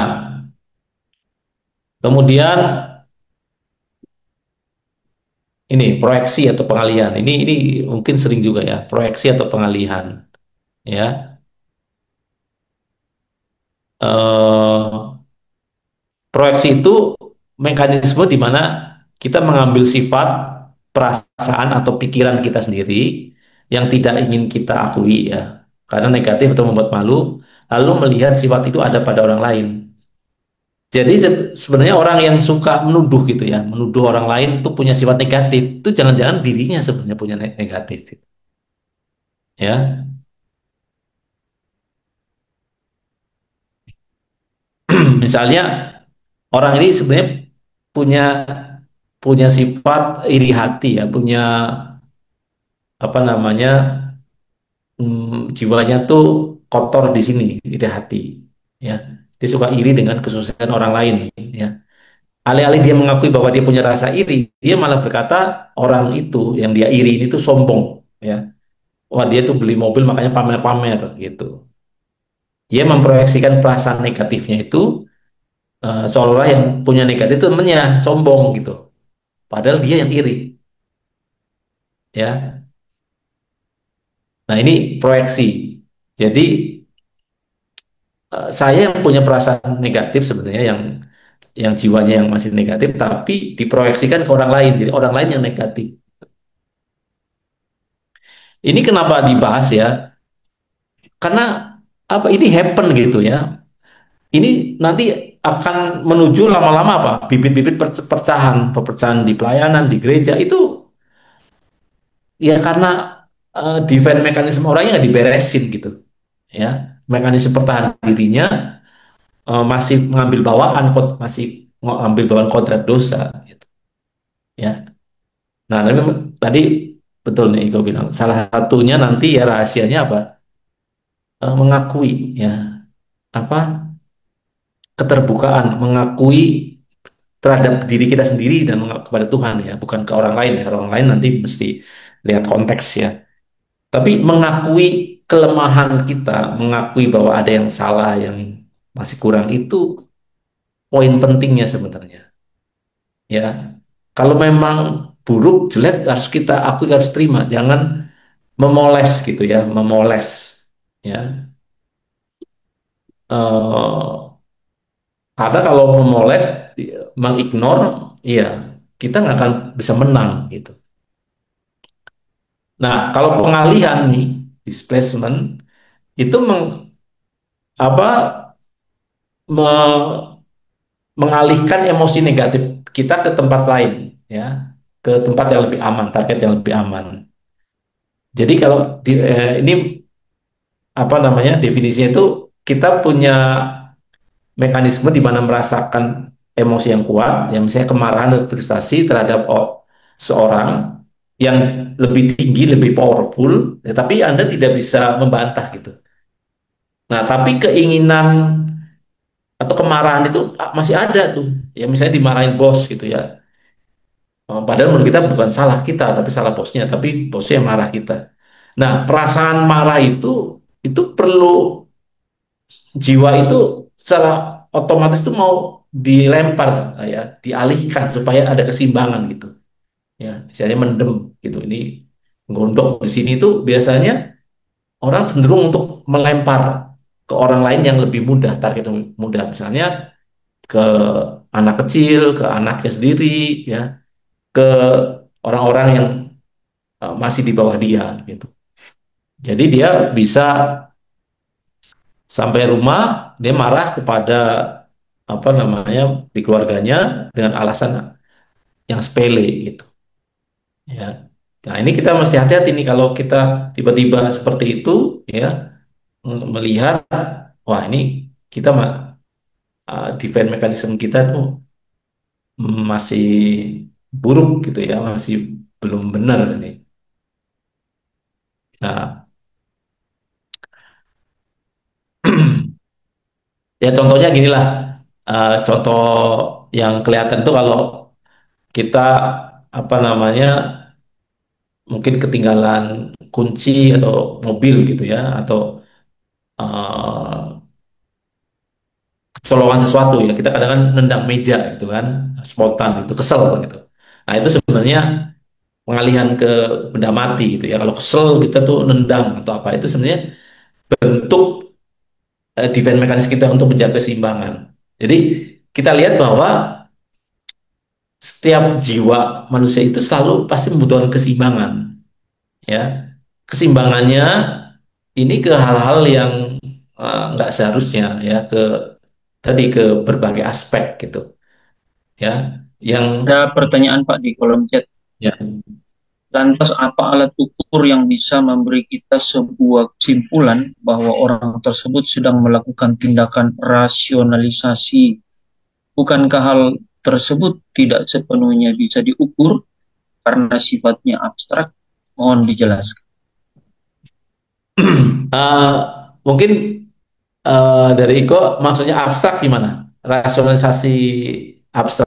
kemudian ini proyeksi atau pengalihan. Ini mungkin sering juga ya, proyeksi atau pengalihan ya. Eh, Proyeksi itu mekanisme di mana kita mengambil sifat, perasaan atau pikiran kita sendiri yang tidak ingin kita akui ya, karena negatif atau membuat malu, lalu melihat sifat itu ada pada orang lain. Jadi sebenarnya orang yang suka menuduh gitu ya, menuduh orang lain tuh punya sifat negatif, itu jangan-jangan dirinya sebenarnya punya negatif gitu. Ya. Misalnya orang ini sebenarnya punya punya sifat iri hati ya, punya apa namanya, jiwanya tuh kotor di sini, iri hati ya. Dia suka iri dengan kesuksesan orang lain ya. Alih-alih dia mengakui bahwa dia punya rasa iri, dia malah berkata orang itu yang dia iri ini tuh sombong ya. Wah, dia tuh beli mobil makanya pamer-pamer gitu. Dia memproyeksikan perasaan negatifnya itu, seolah-olah yang punya negatif itu temennya sombong gitu, padahal dia yang iri ya. Nah, ini proyeksi. Jadi saya yang punya perasaan negatif sebenarnya, yang jiwanya yang masih negatif tapi diproyeksikan ke orang lain, jadi orang lain yang negatif. Ini kenapa dibahas ya, karena apa, ini happen gitu ya. Ini nanti akan menuju lama-lama apa, bibit-bibit perpecahan di pelayanan di gereja itu ya, karena defense mekanisme orangnya nggak diberesin gitu ya. Mekanisme pertahanan dirinya masih mengambil bawaan, masih mengambil bawaan kodrat dosa gitu ya. Nah, tadi betul nih Iko bilang, salah satunya nanti ya rahasianya apa? Mengakui ya, apa, keterbukaan, mengakui terhadap diri kita sendiri dan kepada Tuhan ya, bukan ke orang lain ya. Orang lain nanti mesti lihat konteks ya. Tapi mengakui kelemahan kita, mengakui bahwa ada yang salah, yang masih kurang, itu poin pentingnya sebenarnya ya. Kalau memang buruk, jelek harus kita akui, harus terima. Jangan memoles gitu ya, memoles ya. Eh, karena kalau memoles, mengignore, ya kita nggak akan bisa menang gitu. Nah, kalau pengalihan nih, displacement itu apa me- mengalihkan emosi negatif kita ke tempat lain, ya, ke tempat yang lebih aman, target yang lebih aman. Jadi kalau ini apa namanya definisinya itu, kita punya mekanisme di mana merasakan emosi yang kuat, yang misalnya kemarahan atau frustasi terhadap seorang yang lebih tinggi, lebih powerful, ya, tapi Anda tidak bisa membantah gitu. Nah, tapi keinginan atau kemarahan itu masih ada tuh. Ya misalnya dimarahin bos gitu ya. Padahal menurut kita bukan salah kita, tapi salah bosnya, tapi bosnya yang marah kita. Nah, perasaan marah itu perlu, jiwa itu secara otomatis tuh mau dilempar, ya, dialihkan supaya ada keseimbangan gitu. Ya, misalnya mendem gitu. Ini gondok di sini tuh biasanya orang cenderung untuk melempar ke orang lain yang lebih mudah, target yang mudah. Misalnya ke anak kecil, ke anaknya sendiri, ya, ke orang-orang yang masih di bawah dia gitu. Jadi dia bisa sampai rumah, dia marah kepada apa namanya di keluarganya dengan alasan yang sepele gitu ya. Nah, ini kita mesti hati-hati nih kalau kita tiba-tiba seperti itu ya, melihat wah ini kita defense mechanism kita tuh masih buruk gitu ya, masih belum benar ini. Nah, ya contohnya gini lah, contoh yang kelihatan tuh kalau kita apa namanya mungkin ketinggalan kunci atau mobil gitu ya, atau uh, kecolongan sesuatu ya, kita kadang kan nendang meja gitu kan, spontan itu kesel gitu. Nah itu sebenarnya pengalihan ke benda mati gitu ya. Kalau kesel kita tuh nendang atau apa, itu sebenarnya bentuk defense mekanisme kita untuk menjaga keseimbangan. Jadi kita lihat bahwa setiap jiwa manusia itu selalu pasti membutuhkan keseimbangan, ya. Keseimbangannya ini ke hal-hal yang nggak seharusnya, ya, ke tadi ke berbagai aspek gitu ya, yang Ada pertanyaan Pak di kolom chat. ya. Lantas apa alat ukur yang bisa memberi kita sebuah kesimpulan bahwa orang tersebut sedang melakukan tindakan rasionalisasi? Bukankah hal tersebut tidak sepenuhnya bisa diukur karena sifatnya abstrak? Mohon dijelaskan. Eh, mungkin dari Iko maksudnya abstrak gimana, rasionalisasi abstrak.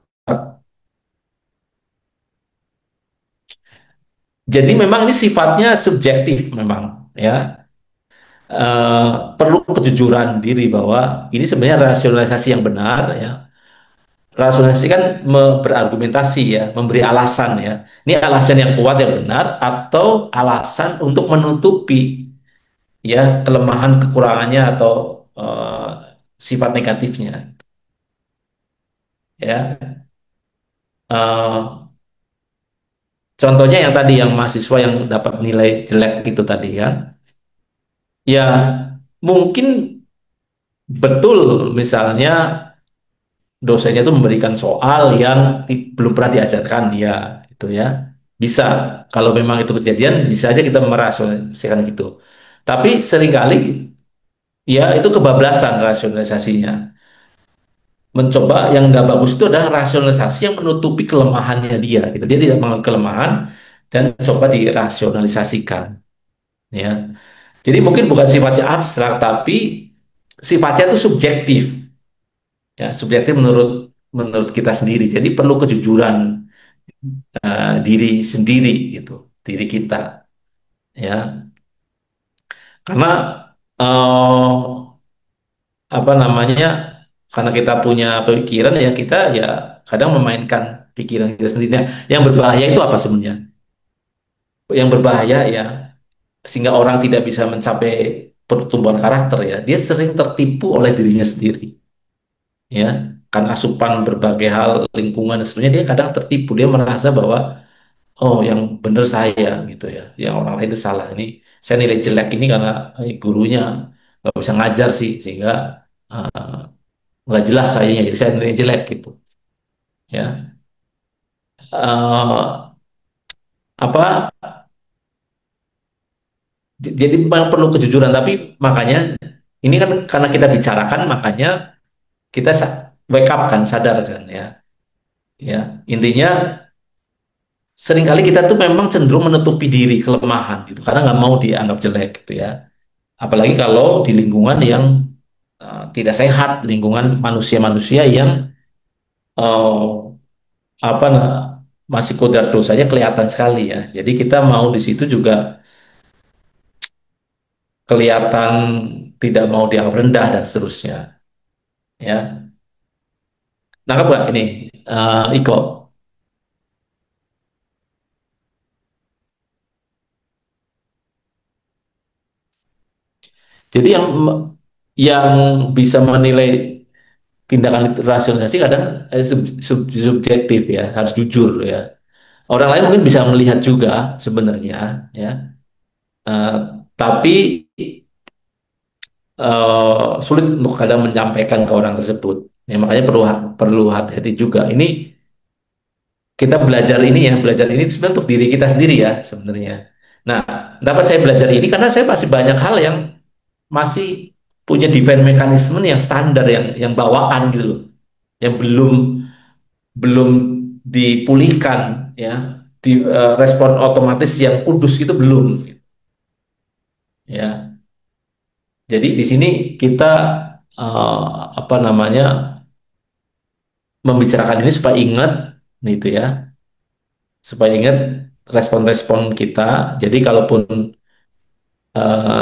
Jadi memang ini sifatnya subjektif memang ya. Perlu kejujuran diri bahwa ini sebenarnya rasionalisasi yang benar ya. Rasionalisasi kan berargumentasi ya, memberi alasan ya. Ini alasan yang kuat yang benar atau alasan untuk menutupi ya kelemahan kekurangannya atau sifat negatifnya ya. Eh, contohnya yang tadi yang mahasiswa yang dapat nilai jelek itu tadi kan, ya mungkin betul misalnya dosennya itu memberikan soal yang belum pernah diajarkan dia itu ya, bisa, kalau memang itu kejadian bisa aja kita merasionalisasikan gitu, tapi seringkali ya itu kebablasan rasionalisasinya. Mencoba yang nggak bagus itu adalah rasionalisasi yang menutupi kelemahannya dia gitu. Dia tidak mengakui kelemahan dan coba dirasionalisasikan ya. Jadi mungkin bukan sifatnya abstrak tapi sifatnya itu subjektif ya, subjektif menurut menurut kita sendiri. Jadi perlu kejujuran diri sendiri gitu, diri kita ya. Karena apa namanya? Karena kita punya pemikiran ya, kita ya kadang memainkan pikiran kita sendiri. Nah, yang berbahaya itu apa sebenarnya? Yang berbahaya ya, sehingga orang tidak bisa mencapai pertumbuhan karakter ya, dia sering tertipu oleh dirinya sendiri, ya, kan asupan berbagai hal, lingkungan, dan sebenarnya dia kadang tertipu, dia merasa bahwa oh yang benar saya gitu ya, yang orang lain itu salah. Ini saya nilai jelek ini karena gurunya nggak bisa ngajar sih, sehingga eh, nggak jelas sayanya, jadi saya nilai jelek gitu ya. Eh, apa jadi memang perlu kejujuran, tapi makanya ini kan karena kita bicarakan, makanya kita wake up kan, sadar kan ya. Ya, intinya seringkali kita tuh memang cenderung menutupi diri, kelemahan gitu, karena nggak mau dianggap jelek gitu ya. Apalagi kalau di lingkungan yang tidak sehat, lingkungan manusia-manusia yang uh, apa nah, masih kodrat dosanya kelihatan sekali ya. Jadi kita mau di situ juga kelihatan tidak mau dianggap rendah dan seterusnya ya. Nangkap nggak ini, Iko? Jadi yang bisa menilai tindakan rasionalisasi kadang subjektif ya, harus jujur ya. Orang lain mungkin bisa melihat juga sebenarnya ya. Eh, tapi sulit untuk kadang menyampaikan ke orang tersebut. Ya, makanya perlu perlu hati-hati juga. Ini kita belajar ini ya, belajar ini sebenarnya untuk diri kita sendiri ya sebenarnya. Nah, kenapa saya belajar ini? Karena saya masih banyak hal yang masih punya defense mekanisme yang standar, yang bawaan gitu loh, yang belum belum dipulihkan ya, di respon otomatis yang kudus itu belum ya. Jadi di sini kita apa namanya, membicarakan ini supaya ingat gitu ya, supaya ingat respon-respon kita. Jadi kalaupun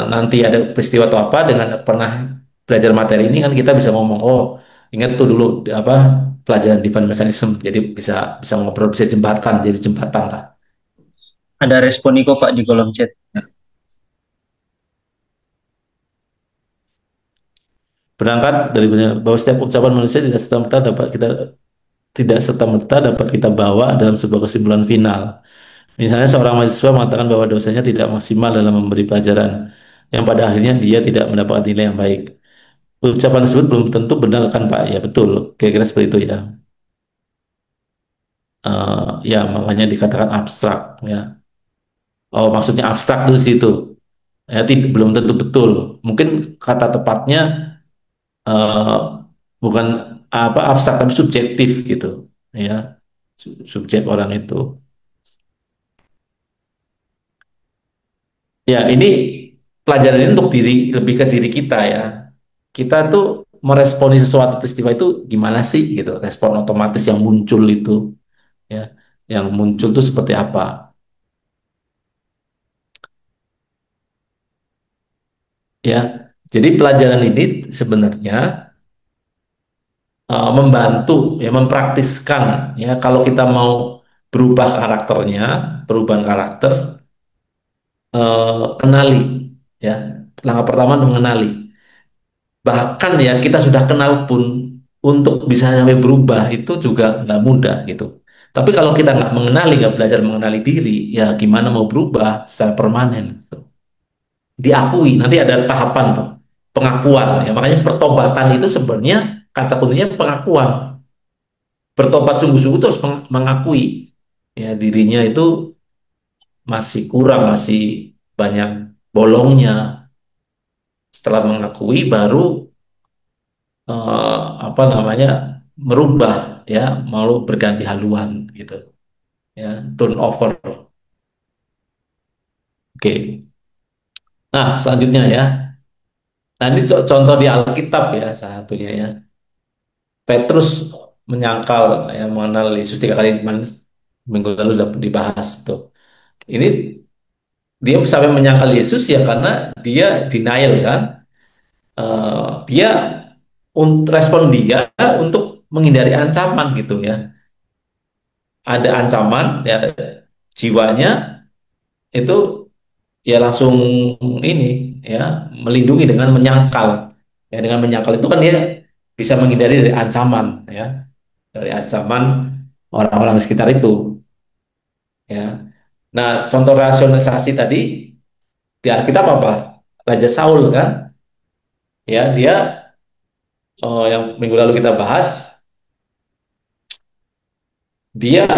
nanti ada peristiwa atau apa, dengan pernah belajar materi ini kan kita bisa ngomong, oh ingat tuh dulu apa pelajaran defense mechanism, jadi bisa bisa ngobrol, bisa jembatan, jadi jembatan lah. Ada respon Niko Pak di kolom chat. Berangkat dari bahwa setiap ucapan manusia tidak serta merta dapat kita bawa dalam sebuah kesimpulan final. Misalnya seorang mahasiswa mengatakan bahwa dosanya tidak maksimal dalam memberi pelajaran, yang pada akhirnya dia tidak mendapatkan nilai yang baik. Ucapan tersebut belum tentu benar kan Pak? Ya betul, kira-kira seperti itu ya. Ya makanya dikatakan abstrak ya. Oh maksudnya abstrak itu situ. Ya belum tentu betul. Mungkin kata tepatnya eh, bukan apa abstrak, tapi subjektif gitu ya. Subjek orang itu. Ya ini pelajaran ini untuk diri, lebih ke diri kita ya. Kita tuh meresponi sesuatu peristiwa itu gimana sih gitu. Respon otomatis yang muncul itu ya. Yang muncul itu seperti apa ya. Jadi pelajaran ini sebenarnya membantu ya, mempraktiskan ya, kalau kita mau berubah karakternya, perubahan karakter, kenali ya. Langkah pertama mengenali. Bahkan ya kita sudah kenal pun untuk bisa sampai berubah itu juga nggak mudah gitu. Tapi kalau kita nggak mengenali, nggak belajar mengenali diri, ya gimana mau berubah secara permanen gitu. Diakui, nanti ada tahapan tuh, pengakuan ya. Makanya pertobatan itu sebenarnya kata kuncinya pengakuan. Bertobat sungguh-sungguh terus mengakui ya dirinya itu masih kurang, masih banyak bolongnya. Setelah mengakui baru apa namanya, merubah ya, mau berganti haluan gitu ya, turn over. Oke. Nah selanjutnya ya, nah ini contoh di Alkitab ya, salah satunya ya, Petrus menyangkal ya, mengenal Yesus 3 kali, minggu lalu sudah dibahas tuh. Ini dia sampai menyangkal Yesus ya karena dia denial kan. Dia respon dia untuk menghindari ancaman gitu ya. ada ancaman ya jiwanya itu ya langsung ini ya melindungi dengan menyangkal. Ya dengan menyangkal itu kan dia bisa menghindari dari ancaman ya, dari ancaman orang-orang di sekitar itu ya. Nah, contoh rasionalisasi tadi di Alkitab apa? Raja Saul kan, ya dia yang minggu lalu kita bahas, dia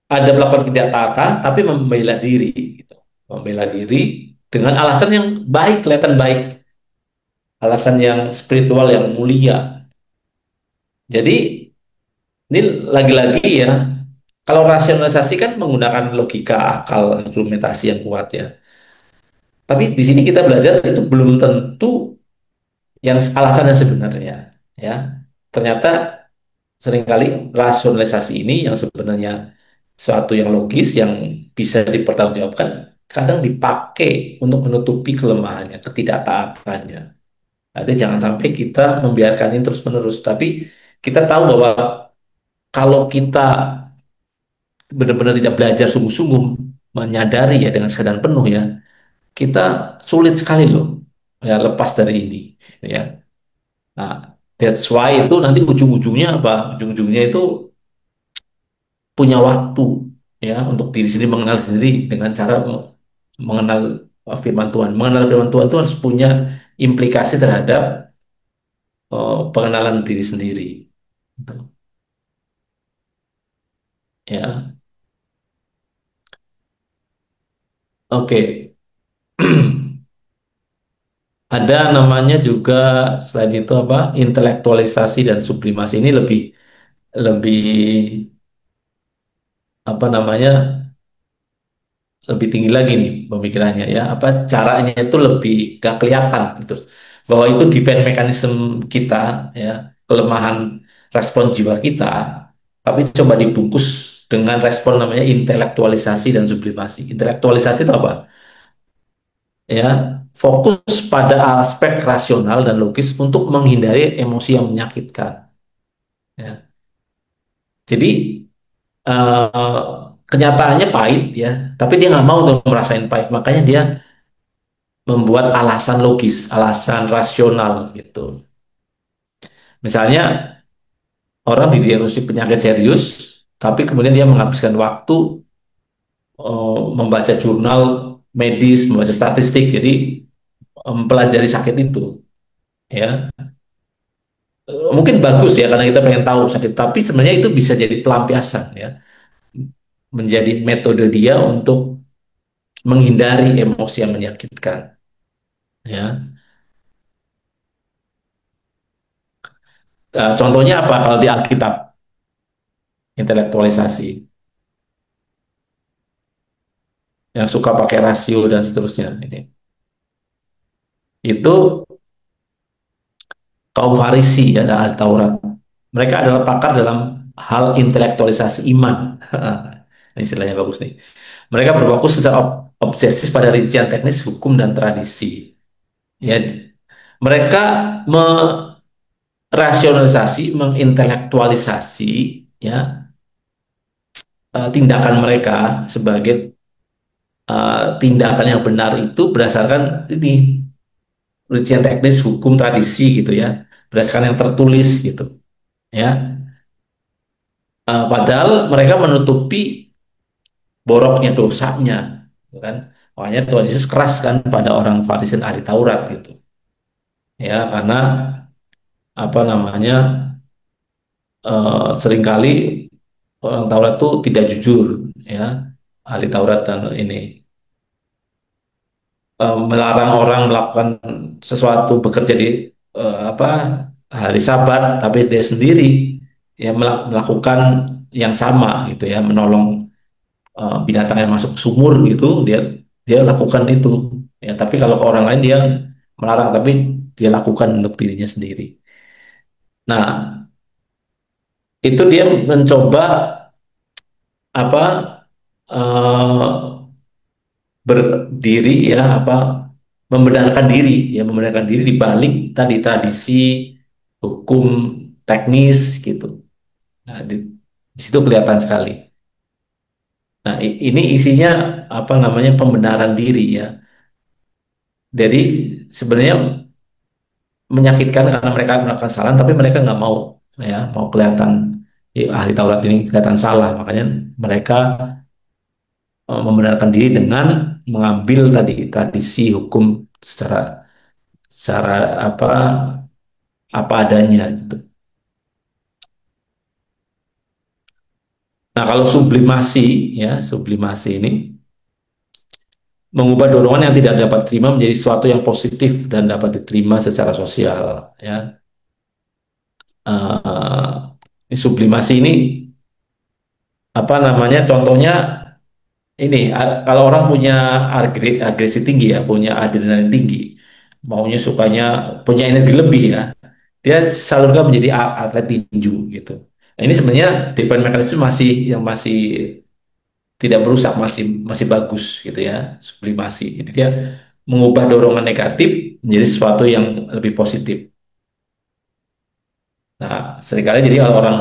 ada melakukan kejahatan tapi membela diri, gitu. Membela diri dengan alasan yang baik, kelihatan baik, alasan yang spiritual yang mulia. Jadi ini lagi-lagi ya, kalau rasionalisasi kan menggunakan logika, akal, argumentasi yang kuat ya. Tapi di sini kita belajar itu belum tentu yang alasan yang sebenarnya ya. Ternyata seringkali rasionalisasi ini yang sebenarnya suatu yang logis yang bisa dipertanggungjawabkan kadang dipakai untuk menutupi kelemahannya, ketidaktaatannya. Jadi jangan sampai kita membiarkan ini terus-menerus. Tapi kita tahu bahwa kalau kita benar-benar tidak belajar sungguh-sungguh menyadari ya dengan kesadaran penuh ya, kita sulit sekali loh ya lepas dari ini ya. Nah, that's why itu nanti ujung-ujungnya apa? Ujung-ujungnya itu punya waktu ya untuk diri sendiri mengenal sendiri dengan cara mengenal firman Tuhan. Mengenal firman Tuhan itu harus punya implikasi terhadap pengenalan diri sendiri. Gitu. Ya, oke. Ada namanya juga selain itu apa? Intelektualisasi dan sublimasi ini lebih lebih apa namanya? Lebih tinggi lagi nih pemikirannya ya. Apa caranya itu lebih gak kelihatan gitu. Bahwa itu defense mechanism kita ya, kelemahan respon jiwa kita, tapi coba dibungkus dengan respon namanya intelektualisasi dan sublimasi. Intelektualisasi itu apa? Ya, fokus pada aspek rasional dan logis untuk menghindari emosi yang menyakitkan. Ya. Jadi eh, kenyataannya pahit ya, tapi dia nggak mau untuk merasain pahit, makanya dia membuat alasan logis, alasan rasional gitu. Misalnya orang didiagnosis penyakit serius, tapi kemudian dia menghabiskan waktu membaca jurnal medis, membaca statistik, jadi mempelajari sakit itu, ya. Mungkin bagus ya karena kita pengen tahu sakit, tapi sebenarnya itu bisa jadi pelampiasan ya, menjadi metode dia untuk menghindari emosi yang menyakitkan, ya. Contohnya apa kalau di Alkitab intelektualisasi yang suka pakai rasio dan seterusnya ini. Itu kaum Farisi ya dan ahli Taurat. Mereka adalah pakar dalam hal intelektualisasi iman. Ini istilahnya bagus nih. Mereka berfokus secara obsesif pada rincian teknis hukum dan tradisi. Ya, mereka merasionalisasi, mengintelektualisasi ya tindakan mereka sebagai tindakan yang benar itu berdasarkan ini rincian teknis hukum tradisi gitu ya, berdasarkan yang tertulis gitu ya. Padahal mereka menutupi boroknya dosanya gitu kan. Makanya Tuhan Yesus keras kan pada orang Farisi dan ahli Taurat gitu ya, karena apa namanya seringkali orang Taurat itu tidak jujur ya, ahli Taurat dan ini melarang orang melakukan sesuatu, bekerja di apa hari Sabat, tapi dia sendiri ya melakukan yang sama gitu ya, menolong binatang yang masuk sumur gitu, dia dia lakukan itu ya. Tapi kalau ke orang lain dia melarang, tapi dia lakukan untuk dirinya sendiri. Nah, itu dia mencoba apa eh, berdiri ya, apa membenarkan diri ya, membenarkan diri di balik tadi tradisi hukum teknis gitu. Nah, di situ kelihatan sekali. Nah, ini isinya apa namanya pembenaran diri ya. Jadi sebenarnya menyakitkan karena mereka melakukan kesalahan, tapi mereka nggak mau ya, mau kelihatan ahli Taurat ini kelihatan salah, makanya mereka membenarkan diri dengan mengambil tadi tradisi hukum secara secara apa apa adanya gitu. Nah, kalau sublimasi ya, sublimasi ini mengubah dorongan yang tidak dapat terima menjadi sesuatu yang positif dan dapat diterima secara sosial ya. Ini sublimasi ini apa namanya? Contohnya ini kalau orang punya agresi tinggi ya, punya adrenalin tinggi, maunya sukanya punya energi lebih ya, dia salurkan menjadi atlet tinju gitu. Nah, ini sebenarnya defense mechanism masih yang masih tidak merusak, masih masih bagus gitu ya, sublimasi. Jadi dia mengubah dorongan negatif menjadi sesuatu yang lebih positif. Nah, seringkali jadi kalau orang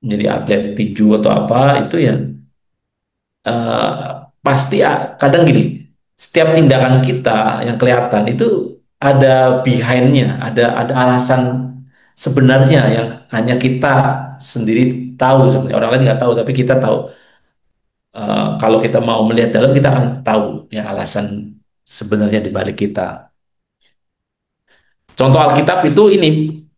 menjadi atlet tinju atau apa itu ya eh, pasti kadang gini, setiap tindakan kita yang kelihatan itu ada behind-nya, ada alasan sebenarnya yang hanya kita sendiri tahu sebenarnya, orang lain nggak tahu tapi kita tahu. Kalau kita mau melihat dalam kita akan tahu ya alasan sebenarnya di balik kita. Contoh Alkitab itu ini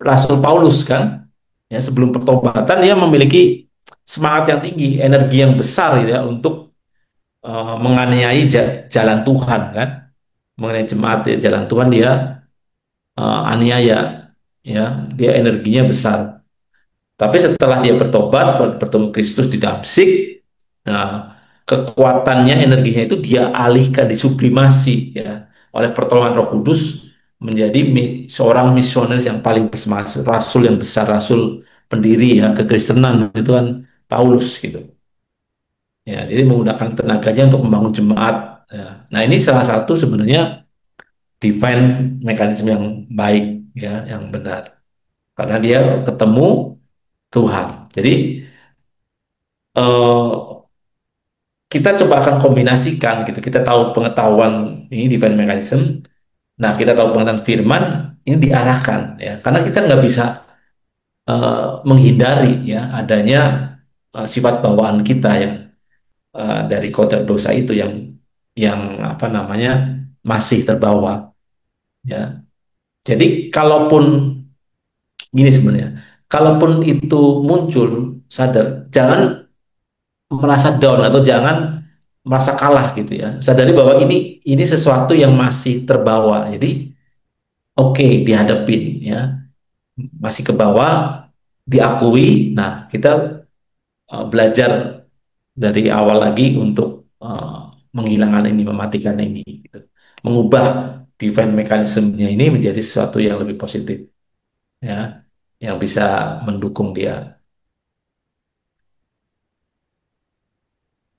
Rasul Paulus kan, ya sebelum pertobatan dia memiliki semangat yang tinggi, energi yang besar gitu ya untuk menganiayai jalan Tuhan kan, mengenai jemaat ya, jalan Tuhan dia aniaya, ya dia energinya besar. Tapi setelah dia bertobat, bertemu Kristus di Damsik, nah kekuatannya, energinya itu dia alihkan, disublimasi ya oleh pertolongan Roh Kudus menjadi seorang misionaris yang paling bersemangat, rasul yang besar, rasul pendiri ya kekristenan itu kan Paulus gitu. Ya, jadi menggunakan tenaganya untuk membangun jemaat. Ya. Nah, ini salah satu sebenarnya divine mekanisme yang baik ya, yang benar. Karena dia ketemu Tuhan. Jadi eh, kita coba akan kombinasikan gitu. Kita tahu pengetahuan ini divine mechanism. Nah, kita tahu pengetahuan firman ini diarahkan ya. Karena kita nggak bisa menghindari ya adanya sifat bawaan kita yang dari kodrat dosa itu yang apa namanya masih terbawa ya. Jadi kalaupun gini sebenarnya, kalaupun itu muncul sadar, jangan merasa down atau jangan merasa kalah gitu ya. Sadari bahwa ini sesuatu yang masih terbawa. Jadi oke dihadapin ya, masih ke bawah diakui. Nah, kita belajar dari awal lagi untuk menghilangkan ini, mematikan ini, gitu. Mengubah defense mekanismenya ini menjadi sesuatu yang lebih positif, ya, yang bisa mendukung dia.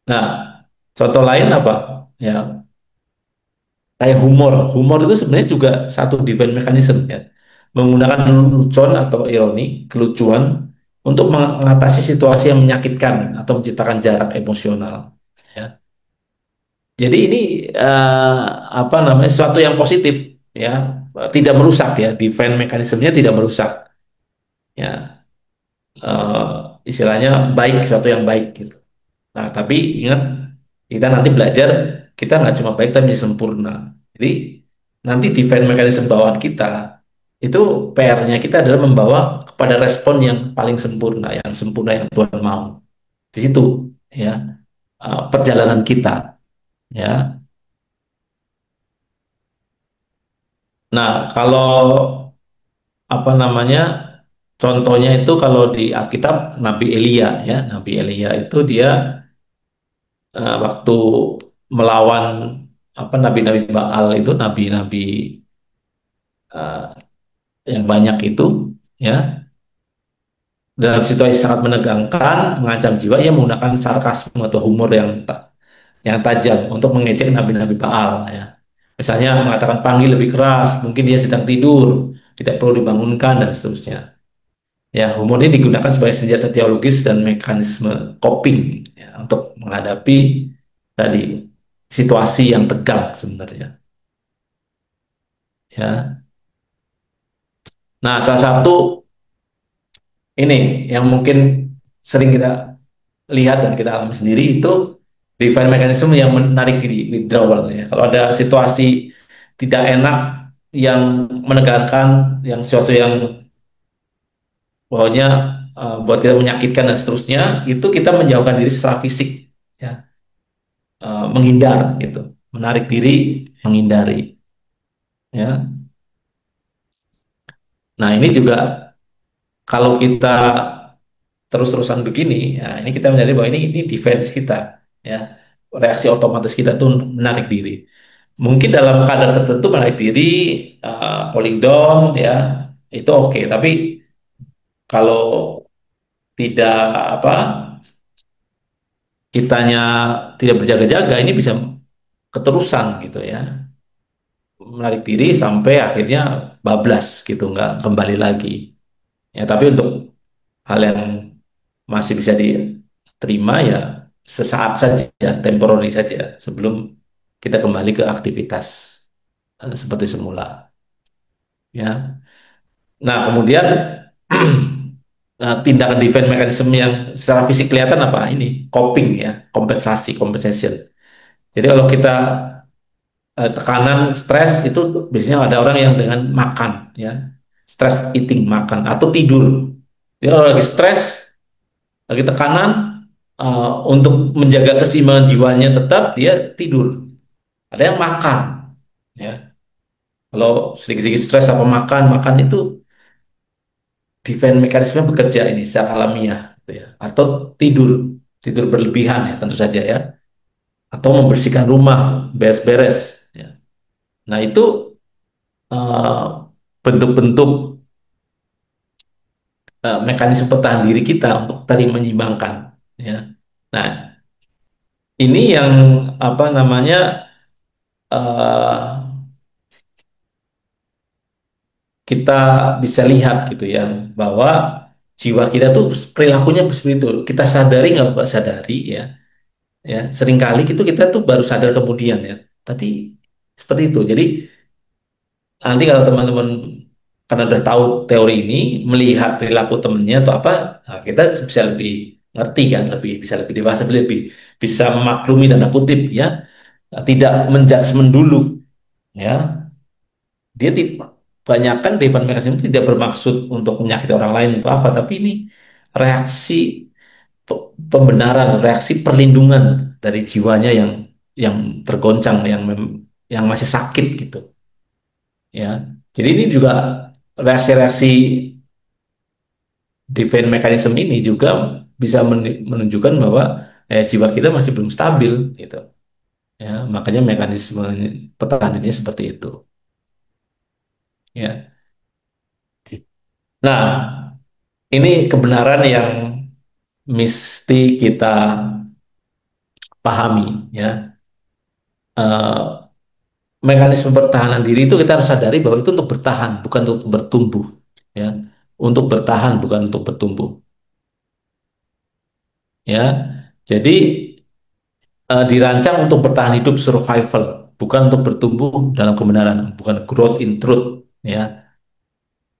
Nah, contoh lain apa? Ya, kayak humor. Humor itu sebenarnya juga satu defense mechanism ya. Menggunakan lelucon atau ironi, kelucuan untuk mengatasi situasi yang menyakitkan atau menciptakan jarak emosional. Ya. Jadi ini apa namanya sesuatu yang positif ya, tidak merusak ya, defense mekanismenya tidak merusak ya, eh, istilahnya baik, sesuatu yang baik gitu. Nah tapi ingat kita nanti belajar kita nggak cuma baik tapi sempurna. Jadi nanti defense mekanisme bawaan kita itu PR-nya kita adalah membawa kepada respon yang paling sempurna yang Tuhan mau. Di situ ya perjalanan kita ya. Nah, kalau apa namanya? Contohnya itu kalau di Alkitab Nabi Elia ya, Nabi Elia itu dia waktu melawan apa nabi-nabi Baal itu nabi-nabi eh, yang banyak itu ya dalam situasi sangat menegangkan, mengancam jiwa, ia menggunakan sarkasme atau humor yang tajam untuk mengejek nabi-nabi Baal ya. Misalnya mengatakan panggil lebih keras, mungkin dia sedang tidur, tidak perlu dibangunkan dan seterusnya. Ya, humor ini digunakan sebagai senjata teologis dan mekanisme coping ya, untuk menghadapi tadi situasi yang tegang sebenarnya. Ya, nah salah satu ini yang mungkin sering kita lihat dan kita alami sendiri itu defense mechanism yang menarik diri, withdrawal ya. Kalau ada situasi tidak enak yang menegangkan, yang sesuatu yang pokoknya buat kita menyakitkan dan seterusnya, itu kita menjauhkan diri secara fisik, ya, menghindar gitu, menarik diri, menghindari, ya. Nah ini juga kalau kita terus-terusan begini, ya, ini kita menyadari bahwa ini defense kita, ya, reaksi otomatis kita tuh menarik diri. Mungkin dalam kadar tertentu menarik diri, cooling down, ya, itu oke. Tapi kalau tidak apa kitanya tidak berjaga-jaga, ini bisa keterusan gitu ya, menarik diri sampai akhirnya bablas gitu, nggak kembali lagi. Ya, tapi untuk hal yang masih bisa diterima ya sesaat saja, temporary saja sebelum kita kembali ke aktivitas seperti semula. Ya, nah kemudian nah, tindakan defense mechanism yang secara fisik kelihatan apa ini coping ya, kompensasi, compensation. Jadi kalau kita tekanan stres itu biasanya ada orang yang dengan makan ya, stress eating, makan atau tidur. Dia kalau lagi stres, lagi tekanan, untuk menjaga keseimbangan jiwanya tetap dia tidur. Ada yang makan ya, kalau sedikit-sedikit stres apa makan makan itu defense mekanisme bekerja ini secara alamiah gitu ya. Atau tidur, tidur berlebihan ya tentu saja ya, atau membersihkan rumah, beres-beres ya. Nah itu eh, bentuk-bentuk mekanisme pertahanan diri kita untuk tadi menyimbangkan ya. Nah, ini yang apa namanya eh, kita bisa lihat gitu ya bahwa jiwa kita tuh perilakunya seperti itu. Kita sadari nggak sadari ya, ya seringkali gitu kita tuh baru sadar kemudian ya. Tapi seperti itu. Jadi nanti kalau teman-teman karena udah tahu teori ini, melihat perilaku temennya atau apa, nah, kita bisa lebih ngerti kan, lebih bisa lebih dewasa, lebih bisa memaklumi tanda kutip ya, tidak menjudgment dulu ya. Dia banyakkan Devan Mechanism tidak bermaksud untuk menyakiti orang lain itu apa, tapi ini reaksi pembenaran, reaksi perlindungan dari jiwanya yang tergoncang, yang masih sakit gitu ya. Jadi ini juga reaksi-reaksi defense mechanism ini juga bisa menunjukkan bahwa jiwa kita masih belum stabil gitu ya, makanya mekanisme pertahanannya seperti itu ya. Nah ini kebenaran yang mesti kita pahami ya. Eh, Mekanisme pertahanan diri itu kita harus sadari bahwa itu untuk bertahan bukan untuk bertumbuh ya, untuk bertahan bukan untuk bertumbuh ya. Jadi dirancang untuk bertahan hidup, survival, bukan untuk bertumbuh dalam kebenaran, bukan growth in truth ya.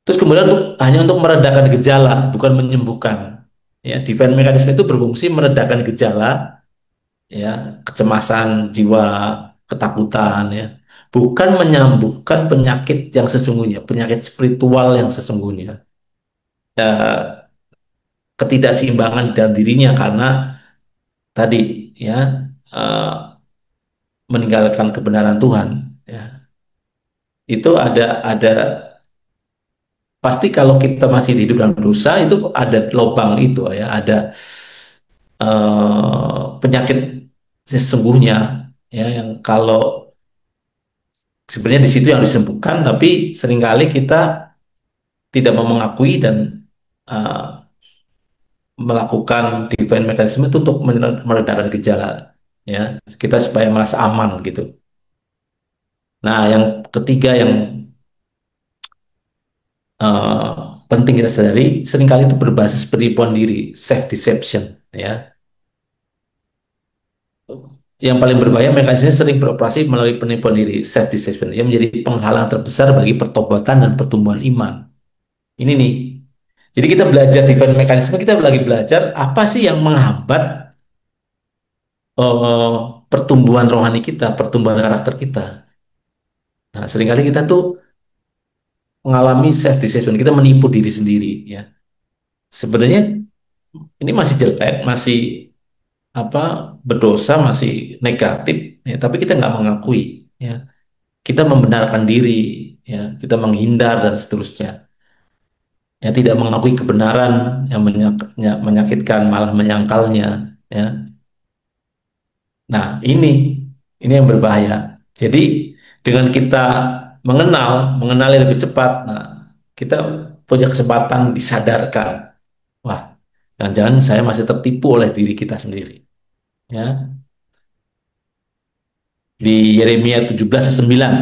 Terus kemudian hanya untuk meredakan gejala, bukan menyembuhkan ya. Defense mekanisme itu berfungsi meredakan gejala ya, kecemasan jiwa, ketakutan ya, bukan menyembuhkan penyakit yang sesungguhnya, penyakit spiritual yang sesungguhnya, ya, ketidakseimbangan dalam dirinya karena tadi ya, eh, meninggalkan kebenaran Tuhan ya. Itu ada pasti kalau kita masih hidup dalam dosa itu ada lubang itu ya, ada penyakit sesungguhnya ya, yang kalau sebenarnya di situ yang disembuhkan, tapi seringkali kita tidak mau mengakui dan uh, melakukan defense mechanism itu untuk meredakan gejala ya, kita supaya merasa aman gitu. Nah yang ketiga yang penting kita sadari, seringkali itu berbasis penipuan diri, self deception, ya. Yang paling berbahaya mekanisme sering beroperasi melalui penipuan diri, self deception, yang menjadi penghalang terbesar bagi pertobatan dan pertumbuhan iman. Ini nih. Jadi kita belajar defense mekanisme, kita lagi belajar apa sih yang menghambat eh, pertumbuhan rohani kita, pertumbuhan karakter kita. Nah, seringkali kita tuh mengalami self deception, kita menipu diri sendiri, ya. Sebenarnya ini masih jelek, masih apa berdosa, masih negatif, ya, tapi kita nggak mengakui, ya. Kita membenarkan diri, ya, kita menghindar dan seterusnya. Ya, tidak mengakui kebenaran yang menyakitkan, malah menyangkalnya, ya. Nah, ini yang berbahaya. Jadi dengan kita mengenali lebih cepat, nah, kita punya kesempatan disadarkan. Wah, jangan-jangan saya masih tertipu oleh diri kita sendiri. Ya, di Yeremia 17 ayat 9.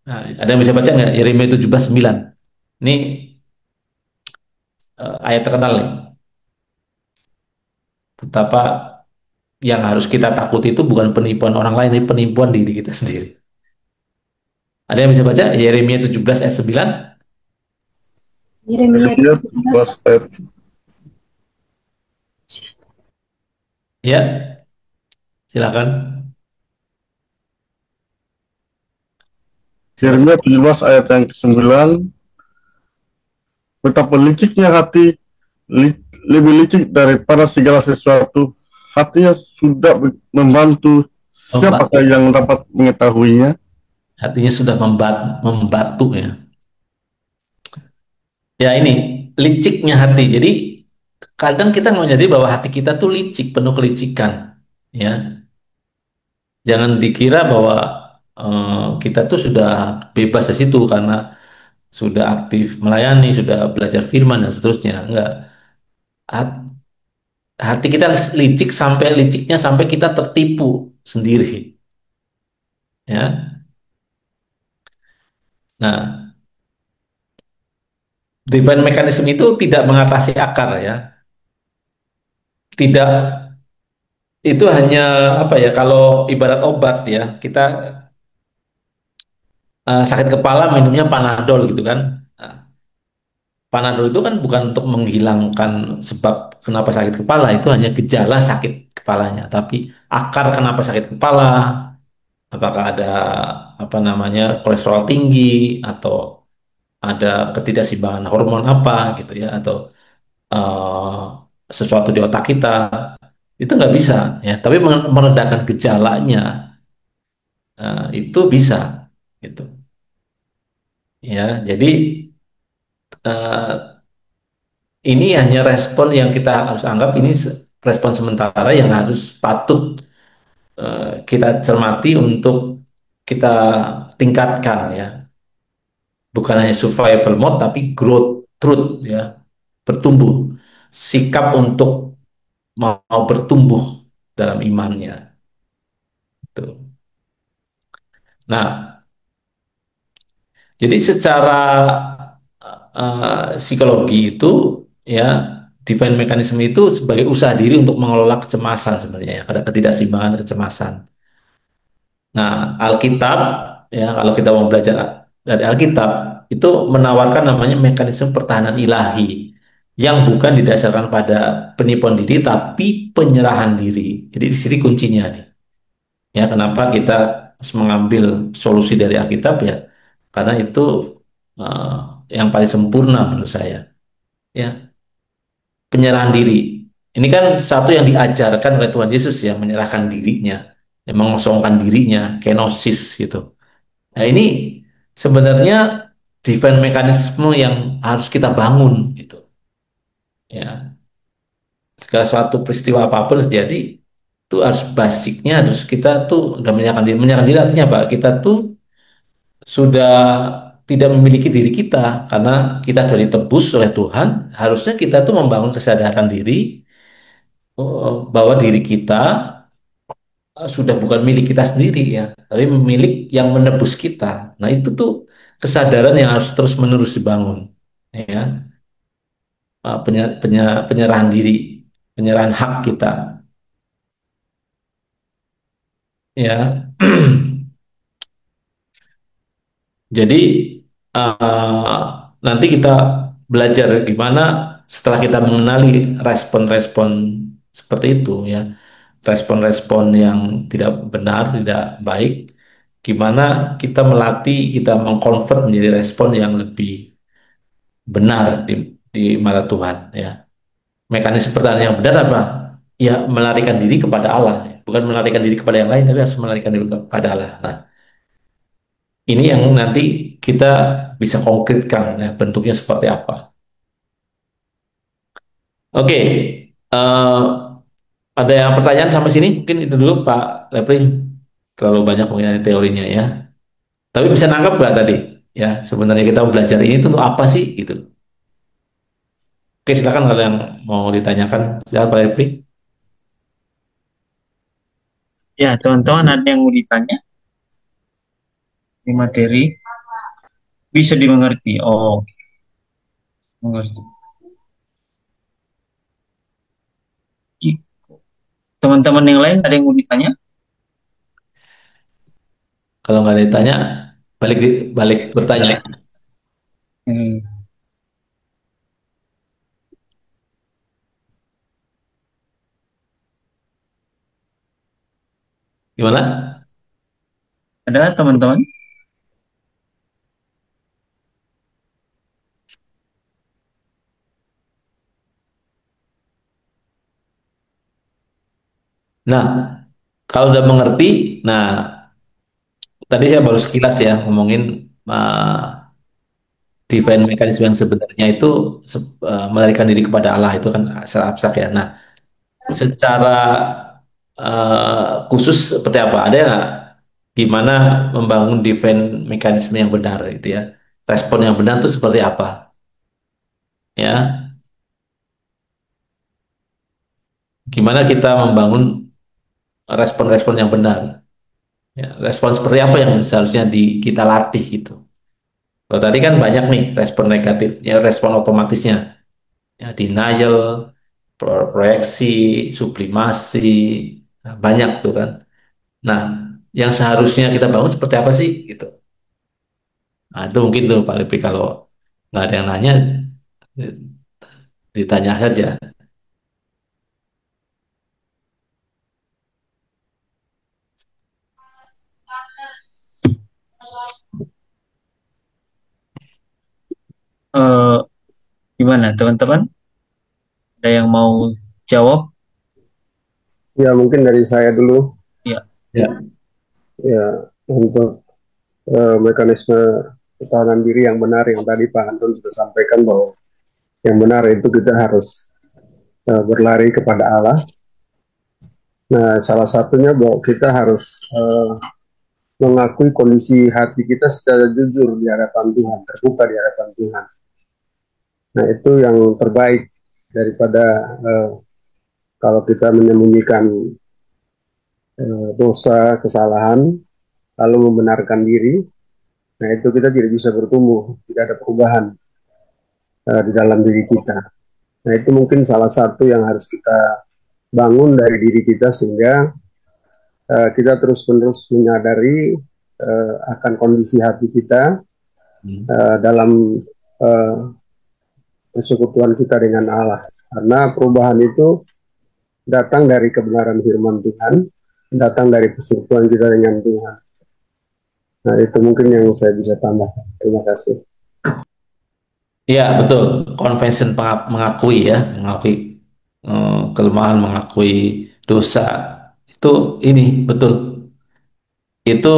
Nah, ada yang bisa baca nggak Yeremia 17 9? Ini ayat terkenal nih. Betapa yang harus kita takuti itu bukan penipuan orang lain, tapi penipuan diri kita sendiri. Ada yang bisa baca Yeremia 17 ayat 9? Yeremia Yeremia 17. 17 ayat Ya, silakan. Yeremia 17 ayat yang ke-9, betapa liciknya hati, lebih licik daripada segala sesuatu. Hatinya sudah membantu, siapakah yang dapat mengetahuinya? Hatinya sudah membatu, ya. Ya, ini liciknya hati. Jadi kadang kita nggak jadi bahwa hati kita tuh licik, penuh kelicikan, ya. Jangan dikira bahwa kita tuh sudah bebas dari situ karena sudah aktif melayani, sudah belajar firman dan seterusnya. Enggak. Hat- Hati kita licik sampai liciknya sampai kita tertipu sendiri, ya. Nah, divine mechanism itu tidak mengatasi akar, ya. Tidak, itu hanya apa ya, kalau ibarat obat, ya, kita sakit kepala minumnya Panadol gitu kan. Nah, Panadol itu kan bukan untuk menghilangkan sebab kenapa sakit kepala, itu hanya gejala sakit kepalanya, tapi akar kenapa sakit kepala, apakah ada apa namanya kolesterol tinggi atau ada ketidakseimbangan hormon apa gitu, ya, atau sesuatu di otak kita, itu nggak bisa, ya, tapi meredakan gejalanya, itu bisa gitu, ya. Jadi eh, ini hanya respon yang kita harus anggap ini respon sementara yang harus patut kita cermati untuk kita tingkatkan, ya. Bukan hanya survival mode tapi growth truth, ya, bertumbuh, sikap untuk mau bertumbuh dalam imannya, gitu. Nah, jadi secara psikologi itu, ya, defense mechanism itu sebagai usaha diri untuk mengelola kecemasan sebenarnya, ya, ada ketidakseimbangan kecemasan. Nah, Alkitab, ya, kalau kita mau belajar dari Alkitab itu menawarkan namanya mekanisme pertahanan ilahi yang bukan didasarkan pada penipuan diri tapi penyerahan diri. Jadi di sini kuncinya nih. Ya, kenapa kita harus mengambil solusi dari Alkitab, ya? Karena itu eh, yang paling sempurna menurut saya. Ya, penyerahan diri. Ini kan satu yang diajarkan oleh Tuhan Yesus, ya, menyerahkan dirinya, ya, mengosongkan dirinya, kenosis gitu. Nah, ini sebenarnya defense mekanisme yang harus kita bangun gitu. Ya, segala suatu peristiwa apapun terjadi itu harus basicnya harus kita tuh udah menyerahkan diri. Menyerahkan diri artinya apa? Kita tuh sudah tidak memiliki diri kita karena kita sudah ditebus oleh Tuhan. Harusnya kita tuh membangun kesadaran diri bahwa diri kita sudah bukan milik kita sendiri, ya, tapi milik yang menebus kita. Nah, itu tuh kesadaran yang harus terus-menerus dibangun, ya. penyerahan diri, penyerahan hak kita, ya. Jadi uh, nanti kita belajar gimana setelah kita mengenali respon-respon seperti itu, ya, respon-respon yang tidak benar, tidak baik, gimana kita melatih, kita mengkonvert menjadi respon yang lebih benar di mata Tuhan, ya. Mekanisme pertahanan yang benar apa? Ya, melarikan diri kepada Allah, bukan melarikan diri kepada yang lain, tapi harus melarikan diri kepada Allah. Nah, ini yang nanti kita bisa konkretkan, ya, bentuknya seperti apa. Oke, ada yang pertanyaan sampai sini? Mungkin itu dulu Pak Lepring. Terlalu banyak mengenai teorinya, ya. Tapi bisa nangkap nggak tadi? Ya, sebenarnya kita belajar ini tuh untuk apa sih gitu. Oke, silakan kalau yang mau ditanyakan, silakan Pak Lepring. Ya, teman-teman ada yang mau ditanya di materi? Bisa dimengerti. Oh, mengerti. Teman-teman yang lain ada yang mau ditanya? Kalau nggak ada yang ditanya, balik bertanya. Hmm. Gimana? Ada teman-teman? Nah, kalau udah mengerti, nah tadi saya baru sekilas ya ngomongin divine mekanisme yang sebenarnya itu melarikan diri kepada Allah itu kan secara abstrak, ya. Nah, secara khusus seperti apa? Ada nggak gimana membangun divine mekanisme yang benar itu, ya? Respon yang benar itu seperti apa? Ya, gimana kita membangun respon-respon yang benar? Ya, respon seperti apa yang seharusnya kita latih gitu? Kalau tadi kan banyak nih respon negatif, ya, respon otomatisnya, ya, denial, proyeksi, sublimasi, nah, banyak tuh kan. Nah, yang seharusnya kita bangun seperti apa sih gitu? Nah, itu mungkin tuh Pak Lipi kalau nggak ada yang nanya, ditanya saja. Eh, Gimana teman-teman? Ada yang mau jawab? Ya, mungkin dari saya dulu. Ya. Ya, Ya, untuk mekanisme pertahanan diri yang benar yang tadi Pak Anton sudah sampaikan bahwa yang benar itu kita harus berlari kepada Allah. Nah, salah satunya bahwa kita harus mengakui kondisi hati kita secara jujur di hadapan Tuhan, terbuka di hadapan Tuhan. Nah, itu yang terbaik daripada kalau kita menyembunyikan dosa, kesalahan, lalu membenarkan diri. Nah, itu kita tidak bisa bertumbuh, tidak ada perubahan di dalam diri kita. Nah, itu mungkin salah satu yang harus kita bangun dari diri kita sehingga kita terus-menerus menyadari akan kondisi hati kita dalam persekutuan kita dengan Allah. Karena perubahan itu datang dari kebenaran firman Tuhan, datang dari persekutuan kita dengan Tuhan. Nah, itu mungkin yang saya bisa tambahkan. Terima kasih. ya betul. Confession, mengakui, ya, mengakui kelemahan, mengakui dosa itu ini betul. Itu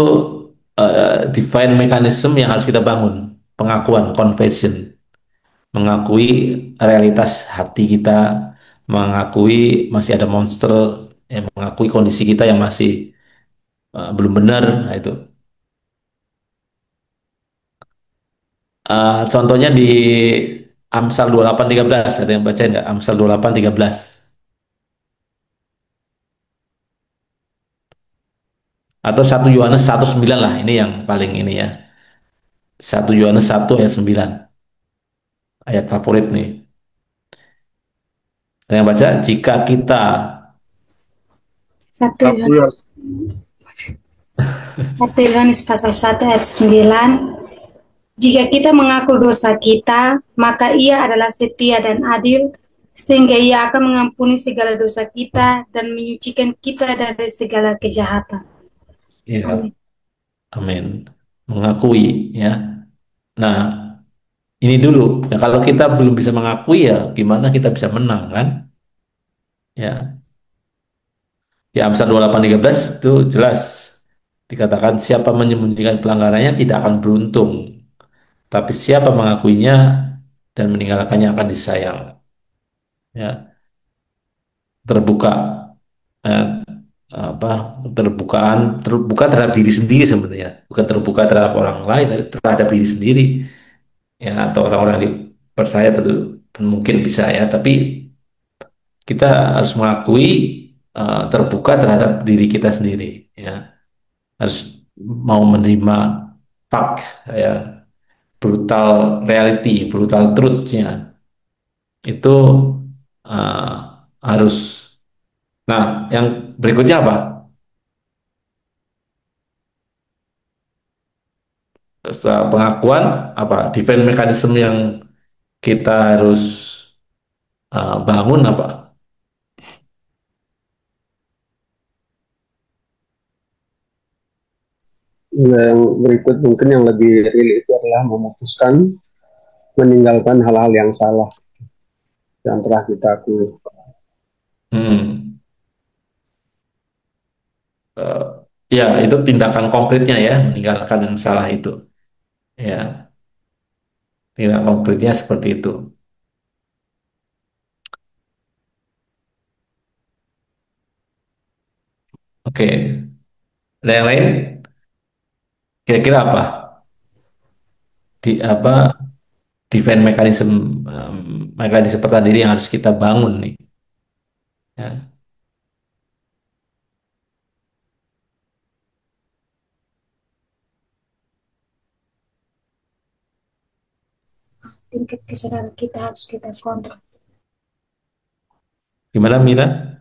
divine mechanism yang harus kita bangun, pengakuan, confession, mengakui realitas hati kita, mengakui masih ada monster, ya, mengakui kondisi kita yang masih belum benar. Nah, itu contohnya di Amsal 28:13, ada yang baca nggak? Amsal 28:13 atau 1 Yohanes 1:9, lah, ini yang paling ini, ya. 1 Yohanes 1 ayat 9, ayat favorit nih. Ada yang baca, jika kita 1 Aku yang Yohanes 1 Yohanes pasal 1 ayat 9. Jika kita mengaku dosa kita, maka ia adalah setia dan adil, sehingga ia akan mengampuni segala dosa kita dan menyucikan kita dari segala kejahatan. ya, Amin. amin, mengakui ya. Nah, ini dulu ya, kalau kita belum bisa mengakui ya gimana kita bisa menang kan? Ya, di Amsal 28:13 itu jelas dikatakan siapa menyembunyikan pelanggarannya tidak akan beruntung, tapi siapa mengakuinya dan meninggalkannya akan disayang. Ya, terbuka, eh, apa terbuka terhadap diri sendiri sebenarnya, bukan terbuka terhadap orang lain, tapi terhadap diri sendiri ya, atau orang-orang yang dipercaya tentu mungkin bisa ya, tapi kita harus mengakui, terbuka terhadap diri kita sendiri ya, harus mau menerima fact ya, brutal reality, brutal truth-nya itu, uh, harus. Nah, yang berikutnya apa? Setelah pengakuan, apa defense mechanism yang kita harus, bangun apa? Yang berikut mungkin yang lebih real itu adalah memutuskan meninggalkan hal-hal yang salah yang telah kita akui. Hmm. Eh, ya, itu tindakan konkretnya ya, meninggalkan yang salah itu. Ya, tindakan konkretnya seperti itu. Oke, ada yang lain? Kira-kira apa? Di apa defense mechanism, mekanisme pertahanan diri yang harus kita bangun nih? Ya. Tingkat kesadaran kita harus kita kontrol. Gimana Mira?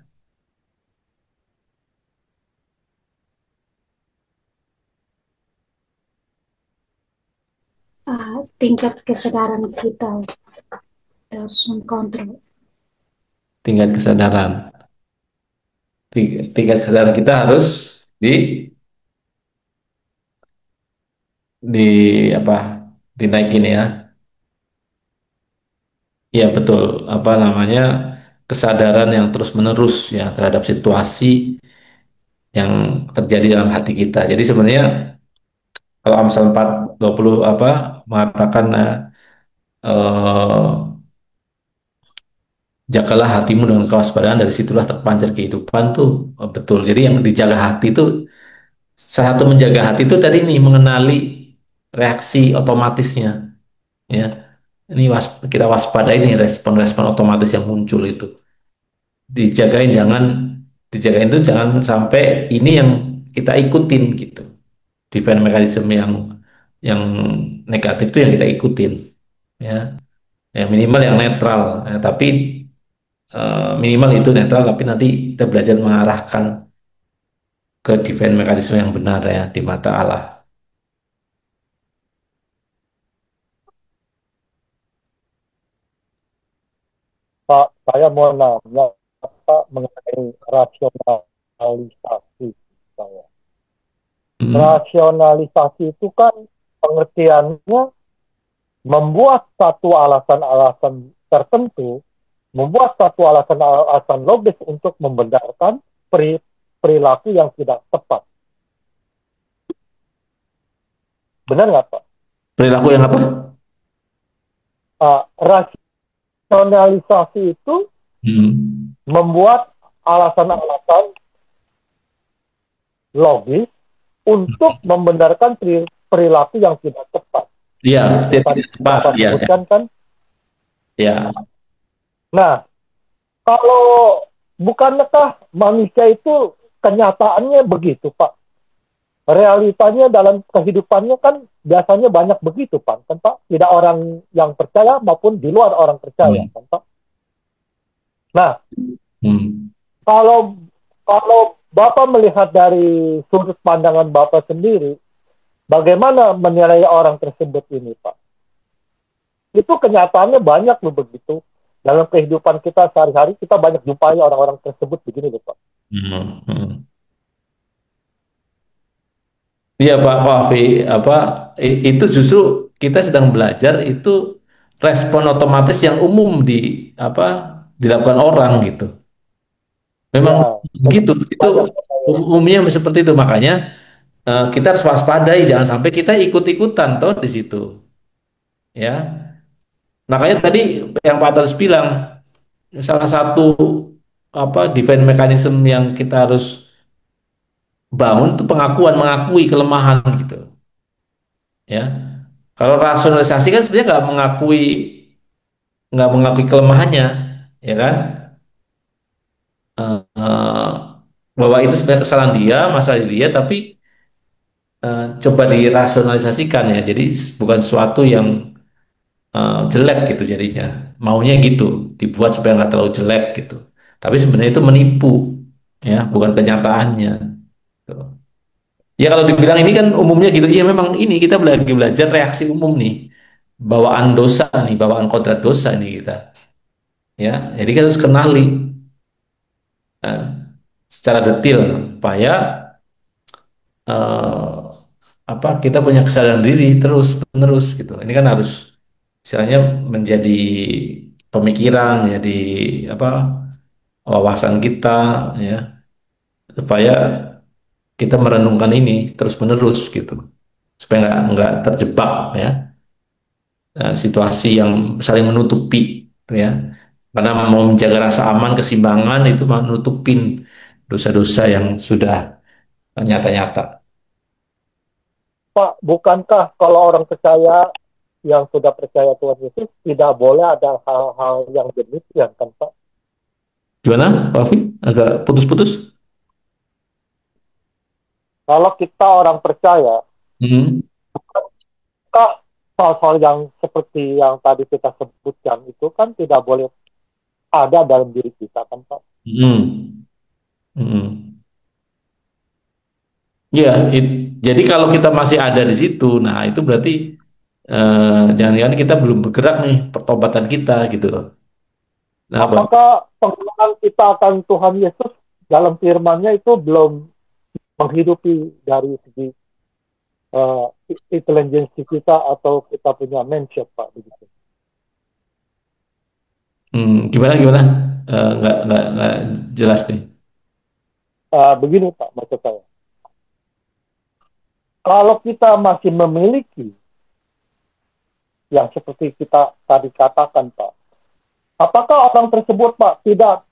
Tingkat kesadaran kita harus mengkontrol. Tingkat kesadaran. Tingkat kesadaran kita harus di di apa? Dinaikin ya. Iya betul, apa namanya, kesadaran yang terus-menerus ya terhadap situasi yang terjadi dalam hati kita. Jadi sebenarnya kalau Amsal 4:20 apa mengatakan, eh, jagalah hatimu dengan kewaspadaan, dari situlah terpancar kehidupan tuh, betul. Jadi yang dijaga hati itu, salah satu menjaga hati itu tadi nih, mengenali reaksi otomatisnya ya. Ini kita waspadai nih respon-respon otomatis yang muncul itu. Dijagain, dijagain itu jangan sampai ini yang kita ikutin gitu. Defense mechanism yang negatif itu yang kita ikutin ya. Ya minimal yang netral ya, tapi, minimal itu netral, tapi nanti kita belajar mengarahkan ke defense mekanisme yang benar ya di mata Allah. Pak, saya mau nanya Pak mengenai rasionalisasi saya. Rasionalisasi itu kan pengertiannya membuat satu alasan-alasan tertentu, membuat satu alasan-alasan logis untuk membenarkan perilaku yang tidak tepat. Benar nggak Pak? Perilaku yang apa? Rasionalisasi itu membuat alasan-alasan logis untuk membenarkan perilaku yang tidak tepat. Iya, tidak tepat. Ya, ya. Kan? Ya. Nah, kalau bukankah manusia itu kenyataannya begitu, Pak? Realitanya dalam kehidupannya kan biasanya banyak begitu, Pak. Kan, Pak? Tidak orang yang percaya maupun di luar orang percaya, kan, Pak? Nah, Hmm. kalau kalau Bapak melihat dari sudut pandangan Bapak sendiri, bagaimana menilai orang tersebut ini, Pak? Itu kenyataannya banyak loh begitu. Dalam kehidupan kita sehari-hari, kita banyak jumpai orang-orang tersebut begini loh, Pak. Hmm. Hmm. Iya Pak Wafi, apa itu justru kita sedang belajar itu respon otomatis yang umum apa dilakukan orang gitu. Memang Ya, begitu, itu banyak. umumnya seperti itu. Makanya kita harus waspadai, jangan sampai kita ikut-ikutan toh di situ, ya. Makanya tadi yang Pak Tarus bilang, salah satu defense mechanism yang kita harus bangun itu pengakuan, mengakui kelemahan gitu, ya. Kalau rasionalisasi kan sebenarnya nggak mengakui kelemahannya, ya kan? Eh, bahwa itu sebenarnya kesalahan dia, masalah dia, tapi coba dirasionalisasikan ya. Jadi bukan sesuatu yang jelek gitu jadinya. Maunya gitu, dibuat supaya nggak terlalu jelek gitu. Tapi sebenarnya itu menipu, ya, bukan kenyataannya. Gitu. Ya kalau dibilang ini kan umumnya gitu, ya memang ini kita lagi belajar reaksi umum nih, bawaan dosa nih, bawaan kodrat dosa nih kita, ya. Jadi kita harus kenali eh, secara detail supaya eh, kita punya kesadaran diri terus menerus gitu. Ini kan harus istilahnya menjadi pemikiran, jadi apa wawasan kita, ya, supaya kita merenungkan ini terus menerus gitu, supaya nggak terjebak ya situasi yang saling menutupi gitu ya. Karena mau menjaga rasa aman, keseimbangan itu menutupin dosa-dosa yang sudah nyata-nyata. Pak, bukankah kalau orang percaya yang sudah percaya Tuhan Yesus tidak boleh ada hal-hal yang demikian kan Pak? Gimana, Pak Alfi? Agak putus-putus? Kalau kita orang percaya, Hmm. bukankah hal-hal yang seperti yang tadi kita sebutkan itu kan tidak boleh ada dalam diri kita kan Pak? Hmm. Hmm. Ya, jadi kalau kita masih ada di situ, nah itu berarti jangan-jangan kita belum bergerak nih pertobatan kita gitu loh. Nah, apa? Apakah pengenalan kita akan Tuhan Yesus dalam firman-Nya itu belum menghidupi dari segi uh, intelijensi kita atau kita punya mindset Pak begitu? Gimana gimana? Nggak jelas nih. Begini Pak maksud saya. Kalau kita masih memiliki yang seperti kita tadi katakan Pak, apakah orang tersebut Pak tidak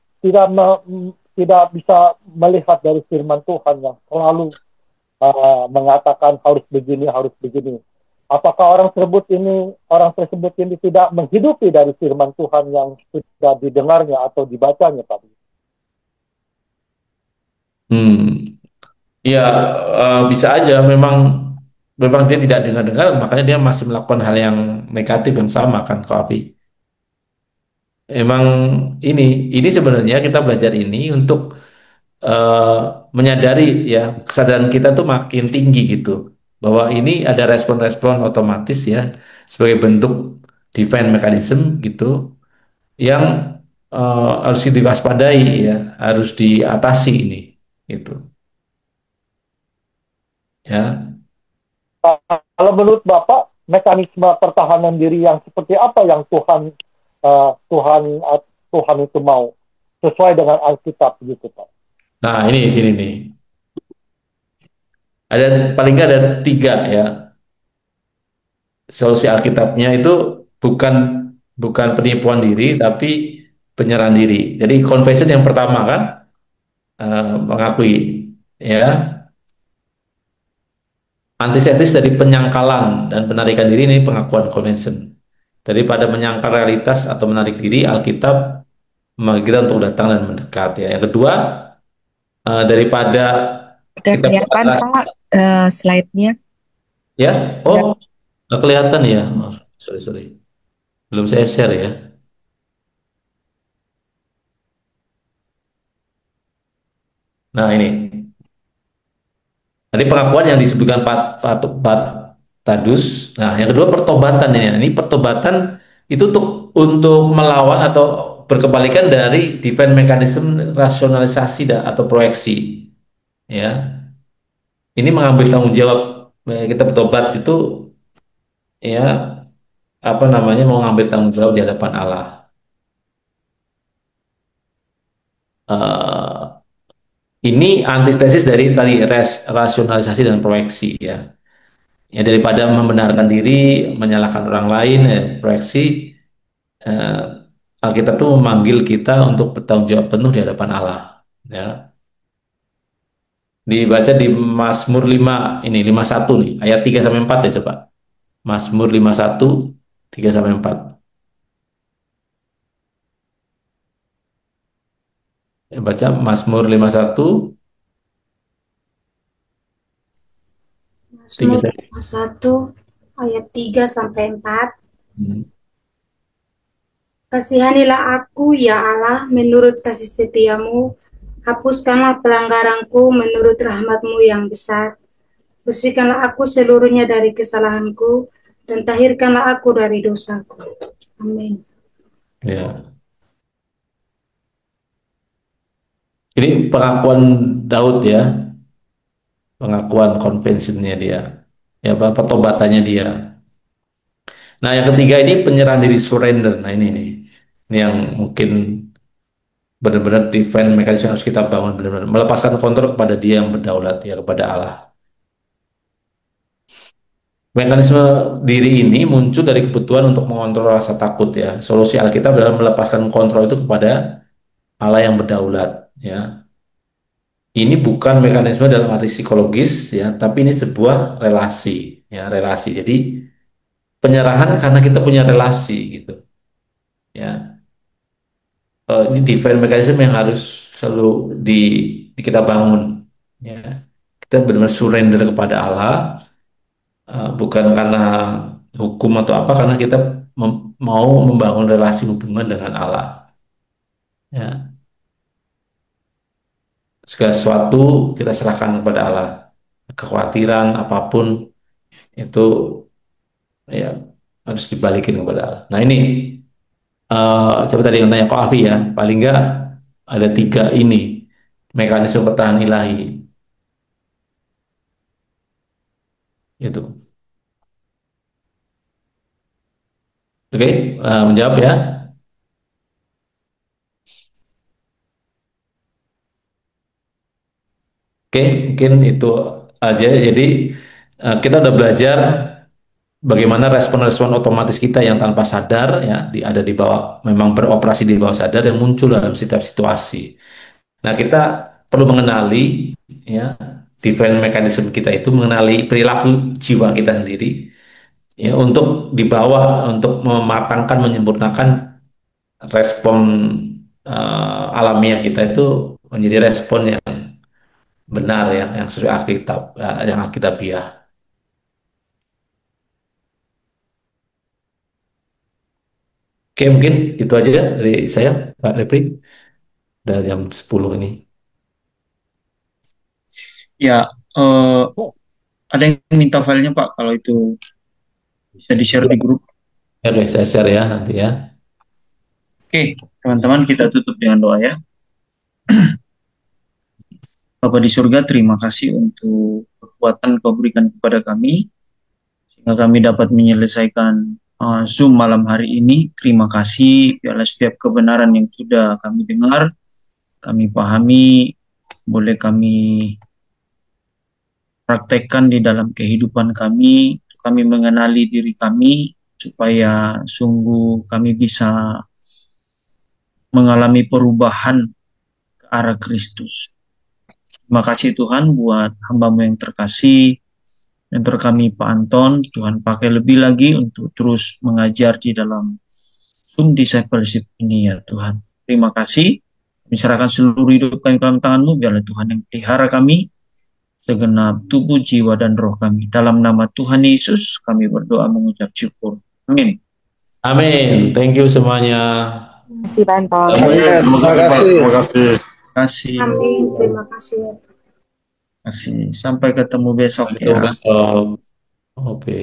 tidak bisa melihat dari firman Tuhan yang selalu mengatakan harus begini harus begini? Apakah orang tersebut ini tidak menghidupi dari firman Tuhan yang sudah didengarnya atau dibacanya Pak? Hmm, ya bisa aja memang memang dia tidak dengar-dengar, makanya dia masih melakukan hal yang negatif yang sama kan, Kak Api. Emang ini ini sebenarnya kita belajar ini untuk eh, menyadari ya kesadaran kita tuh makin tinggi gitu bahwa ini ada respon-respon otomatis ya sebagai bentuk defense mechanism gitu yang harus diwaspadai ya harus diatasi ini gitu ya. Kalau menurut Bapak, mekanisme pertahanan diri yang seperti apa yang uh, Tuhan Tuhan itu mau sesuai dengan Alkitab gitu Pak? Nah ini di sini nih ada paling nggak ada tiga ya solusi Alkitabnya itu bukan bukan penipuan diri tapi penyerahan diri. Jadi confession yang pertama kan mengakui ya antithesis dari penyangkalan dan penarikan diri ini pengakuan convention. Daripada menyangkal realitas atau menarik diri, Alkitab memanggil kita untuk datang dan mendekat ya. Yang kedua, daripada Gak kita kelihatan berkata, Pak slide-nya. ya, oh Gak. nggak kelihatan ya, oh, sorry, sorry, belum saya share ya. Nah ini, tadi pengakuan yang disebutkan Pak Tadus. Nah yang kedua pertobatan ini. Ini pertobatan itu untuk melawan atau berkebalikan dari defense mechanism rasionalisasi atau proyeksi. Ya, ini mengambil tanggung jawab. Kita bertobat itu ya apa namanya mau ngambil tanggung jawab di hadapan Allah. Eh, ini antitesis dari tadi rasionalisasi dan proyeksi ya. Ya daripada membenarkan diri, menyalahkan orang lain, proyeksi, eh, Alkitab tuh memanggil kita untuk bertanggung jawab penuh di hadapan Allah. Ya. Dibaca di Mazmur 5 ini 51 nih, ayat 3 sampai 4 ya coba. Mazmur 51 3 sampai 4. Baca Mazmur 51 3 Mazmur 1 ayat 3 sampai 4. Kasihanilah aku, ya Allah, menurut kasih setiamu. Hapuskanlah pelanggaranku menurut rahmat-Mu yang besar. Bersihkanlah aku seluruhnya dari kesalahanku, dan tahirkanlah aku dari dosaku. Amin. Ya. Ini pengakuan Daud ya, pengakuan konvensinya dia, ya pertobatannya dia. Nah yang ketiga ini penyerahan diri, surrender. Nah ini yang mungkin benar-benar defense mekanisme yang harus kita bangun, benar-benar melepaskan kontrol kepada Dia yang berdaulat, ya kepada Allah. Mekanisme diri ini muncul dari kebutuhan untuk mengontrol rasa takut ya. Solusi Alkitab adalah melepaskan kontrol itu kepada Allah yang berdaulat ya. Ini bukan mekanisme dalam arti psikologis ya, tapi ini sebuah relasi ya, relasi. Jadi penyerahan karena kita punya relasi gitu ya. Ini defense mechanism yang harus selalu kita bangun ya. Kita benar-benar surrender kepada Allah, bukan karena hukum atau apa, karena kita mau membangun relasi hubungan dengan Allah ya. Segala sesuatu kita serahkan kepada Allah, kekhawatiran apapun itu ya harus dibalikin kepada Allah. Nah ini seperti tadi yang tanya Pak Afi ya, paling nggak ada 3 ini mekanisme pertahanan ilahi itu. Oke, menjawab ya. Oke, mungkin itu aja. Jadi kita udah belajar bagaimana respon-respon otomatis kita yang tanpa sadar ya ada di bawah, memang beroperasi di bawah sadar yang muncul dalam setiap situasi. Nah, kita perlu mengenali ya defense mechanism kita itu, mengenali perilaku jiwa kita sendiri ya untuk dibawa untuk mematangkan, menyempurnakan respon alamiah kita itu menjadi respon yang benar ya, yang sesuai Alkitab, yang Alkitabiah. Oke, mungkin itu aja dari saya, Pak Repri. Udah jam 10 ini. Ya, ada yang minta filenya Pak, kalau itu bisa di-share di grup. Oke, saya share ya nanti ya. Oke, teman-teman, kita tutup dengan doa ya. Bapa di surga, terima kasih untuk kekuatan Kau berikan kepada kami, sehingga kami dapat menyelesaikan Zoom malam hari ini. Terima kasih, biarlah setiap kebenaran yang sudah kami dengar, kami pahami, boleh kami praktekkan di dalam kehidupan kami mengenali diri kami, supaya sungguh kami bisa mengalami perubahan ke arah Kristus. Terima kasih Tuhan buat hamba-Mu yang terkasih, mentor kami Pak Anton. Tuhan pakai lebih lagi untuk terus mengajar di dalam Zoom Discipleship ini ya Tuhan. Terima kasih. Kami serahkan seluruh hidup kami ke dalam tangan-Mu, biarlah Tuhan yang pelihara kami, segenap tubuh, jiwa, dan roh kami. Dalam nama Tuhan Yesus kami berdoa mengucap syukur. Amin. Amin. Thank you semuanya. Terima kasih Pak Anton. Terima kasih. Terima kasih. Amin. Terima kasih. Sampai ketemu besok Itu ya. besok. Oke.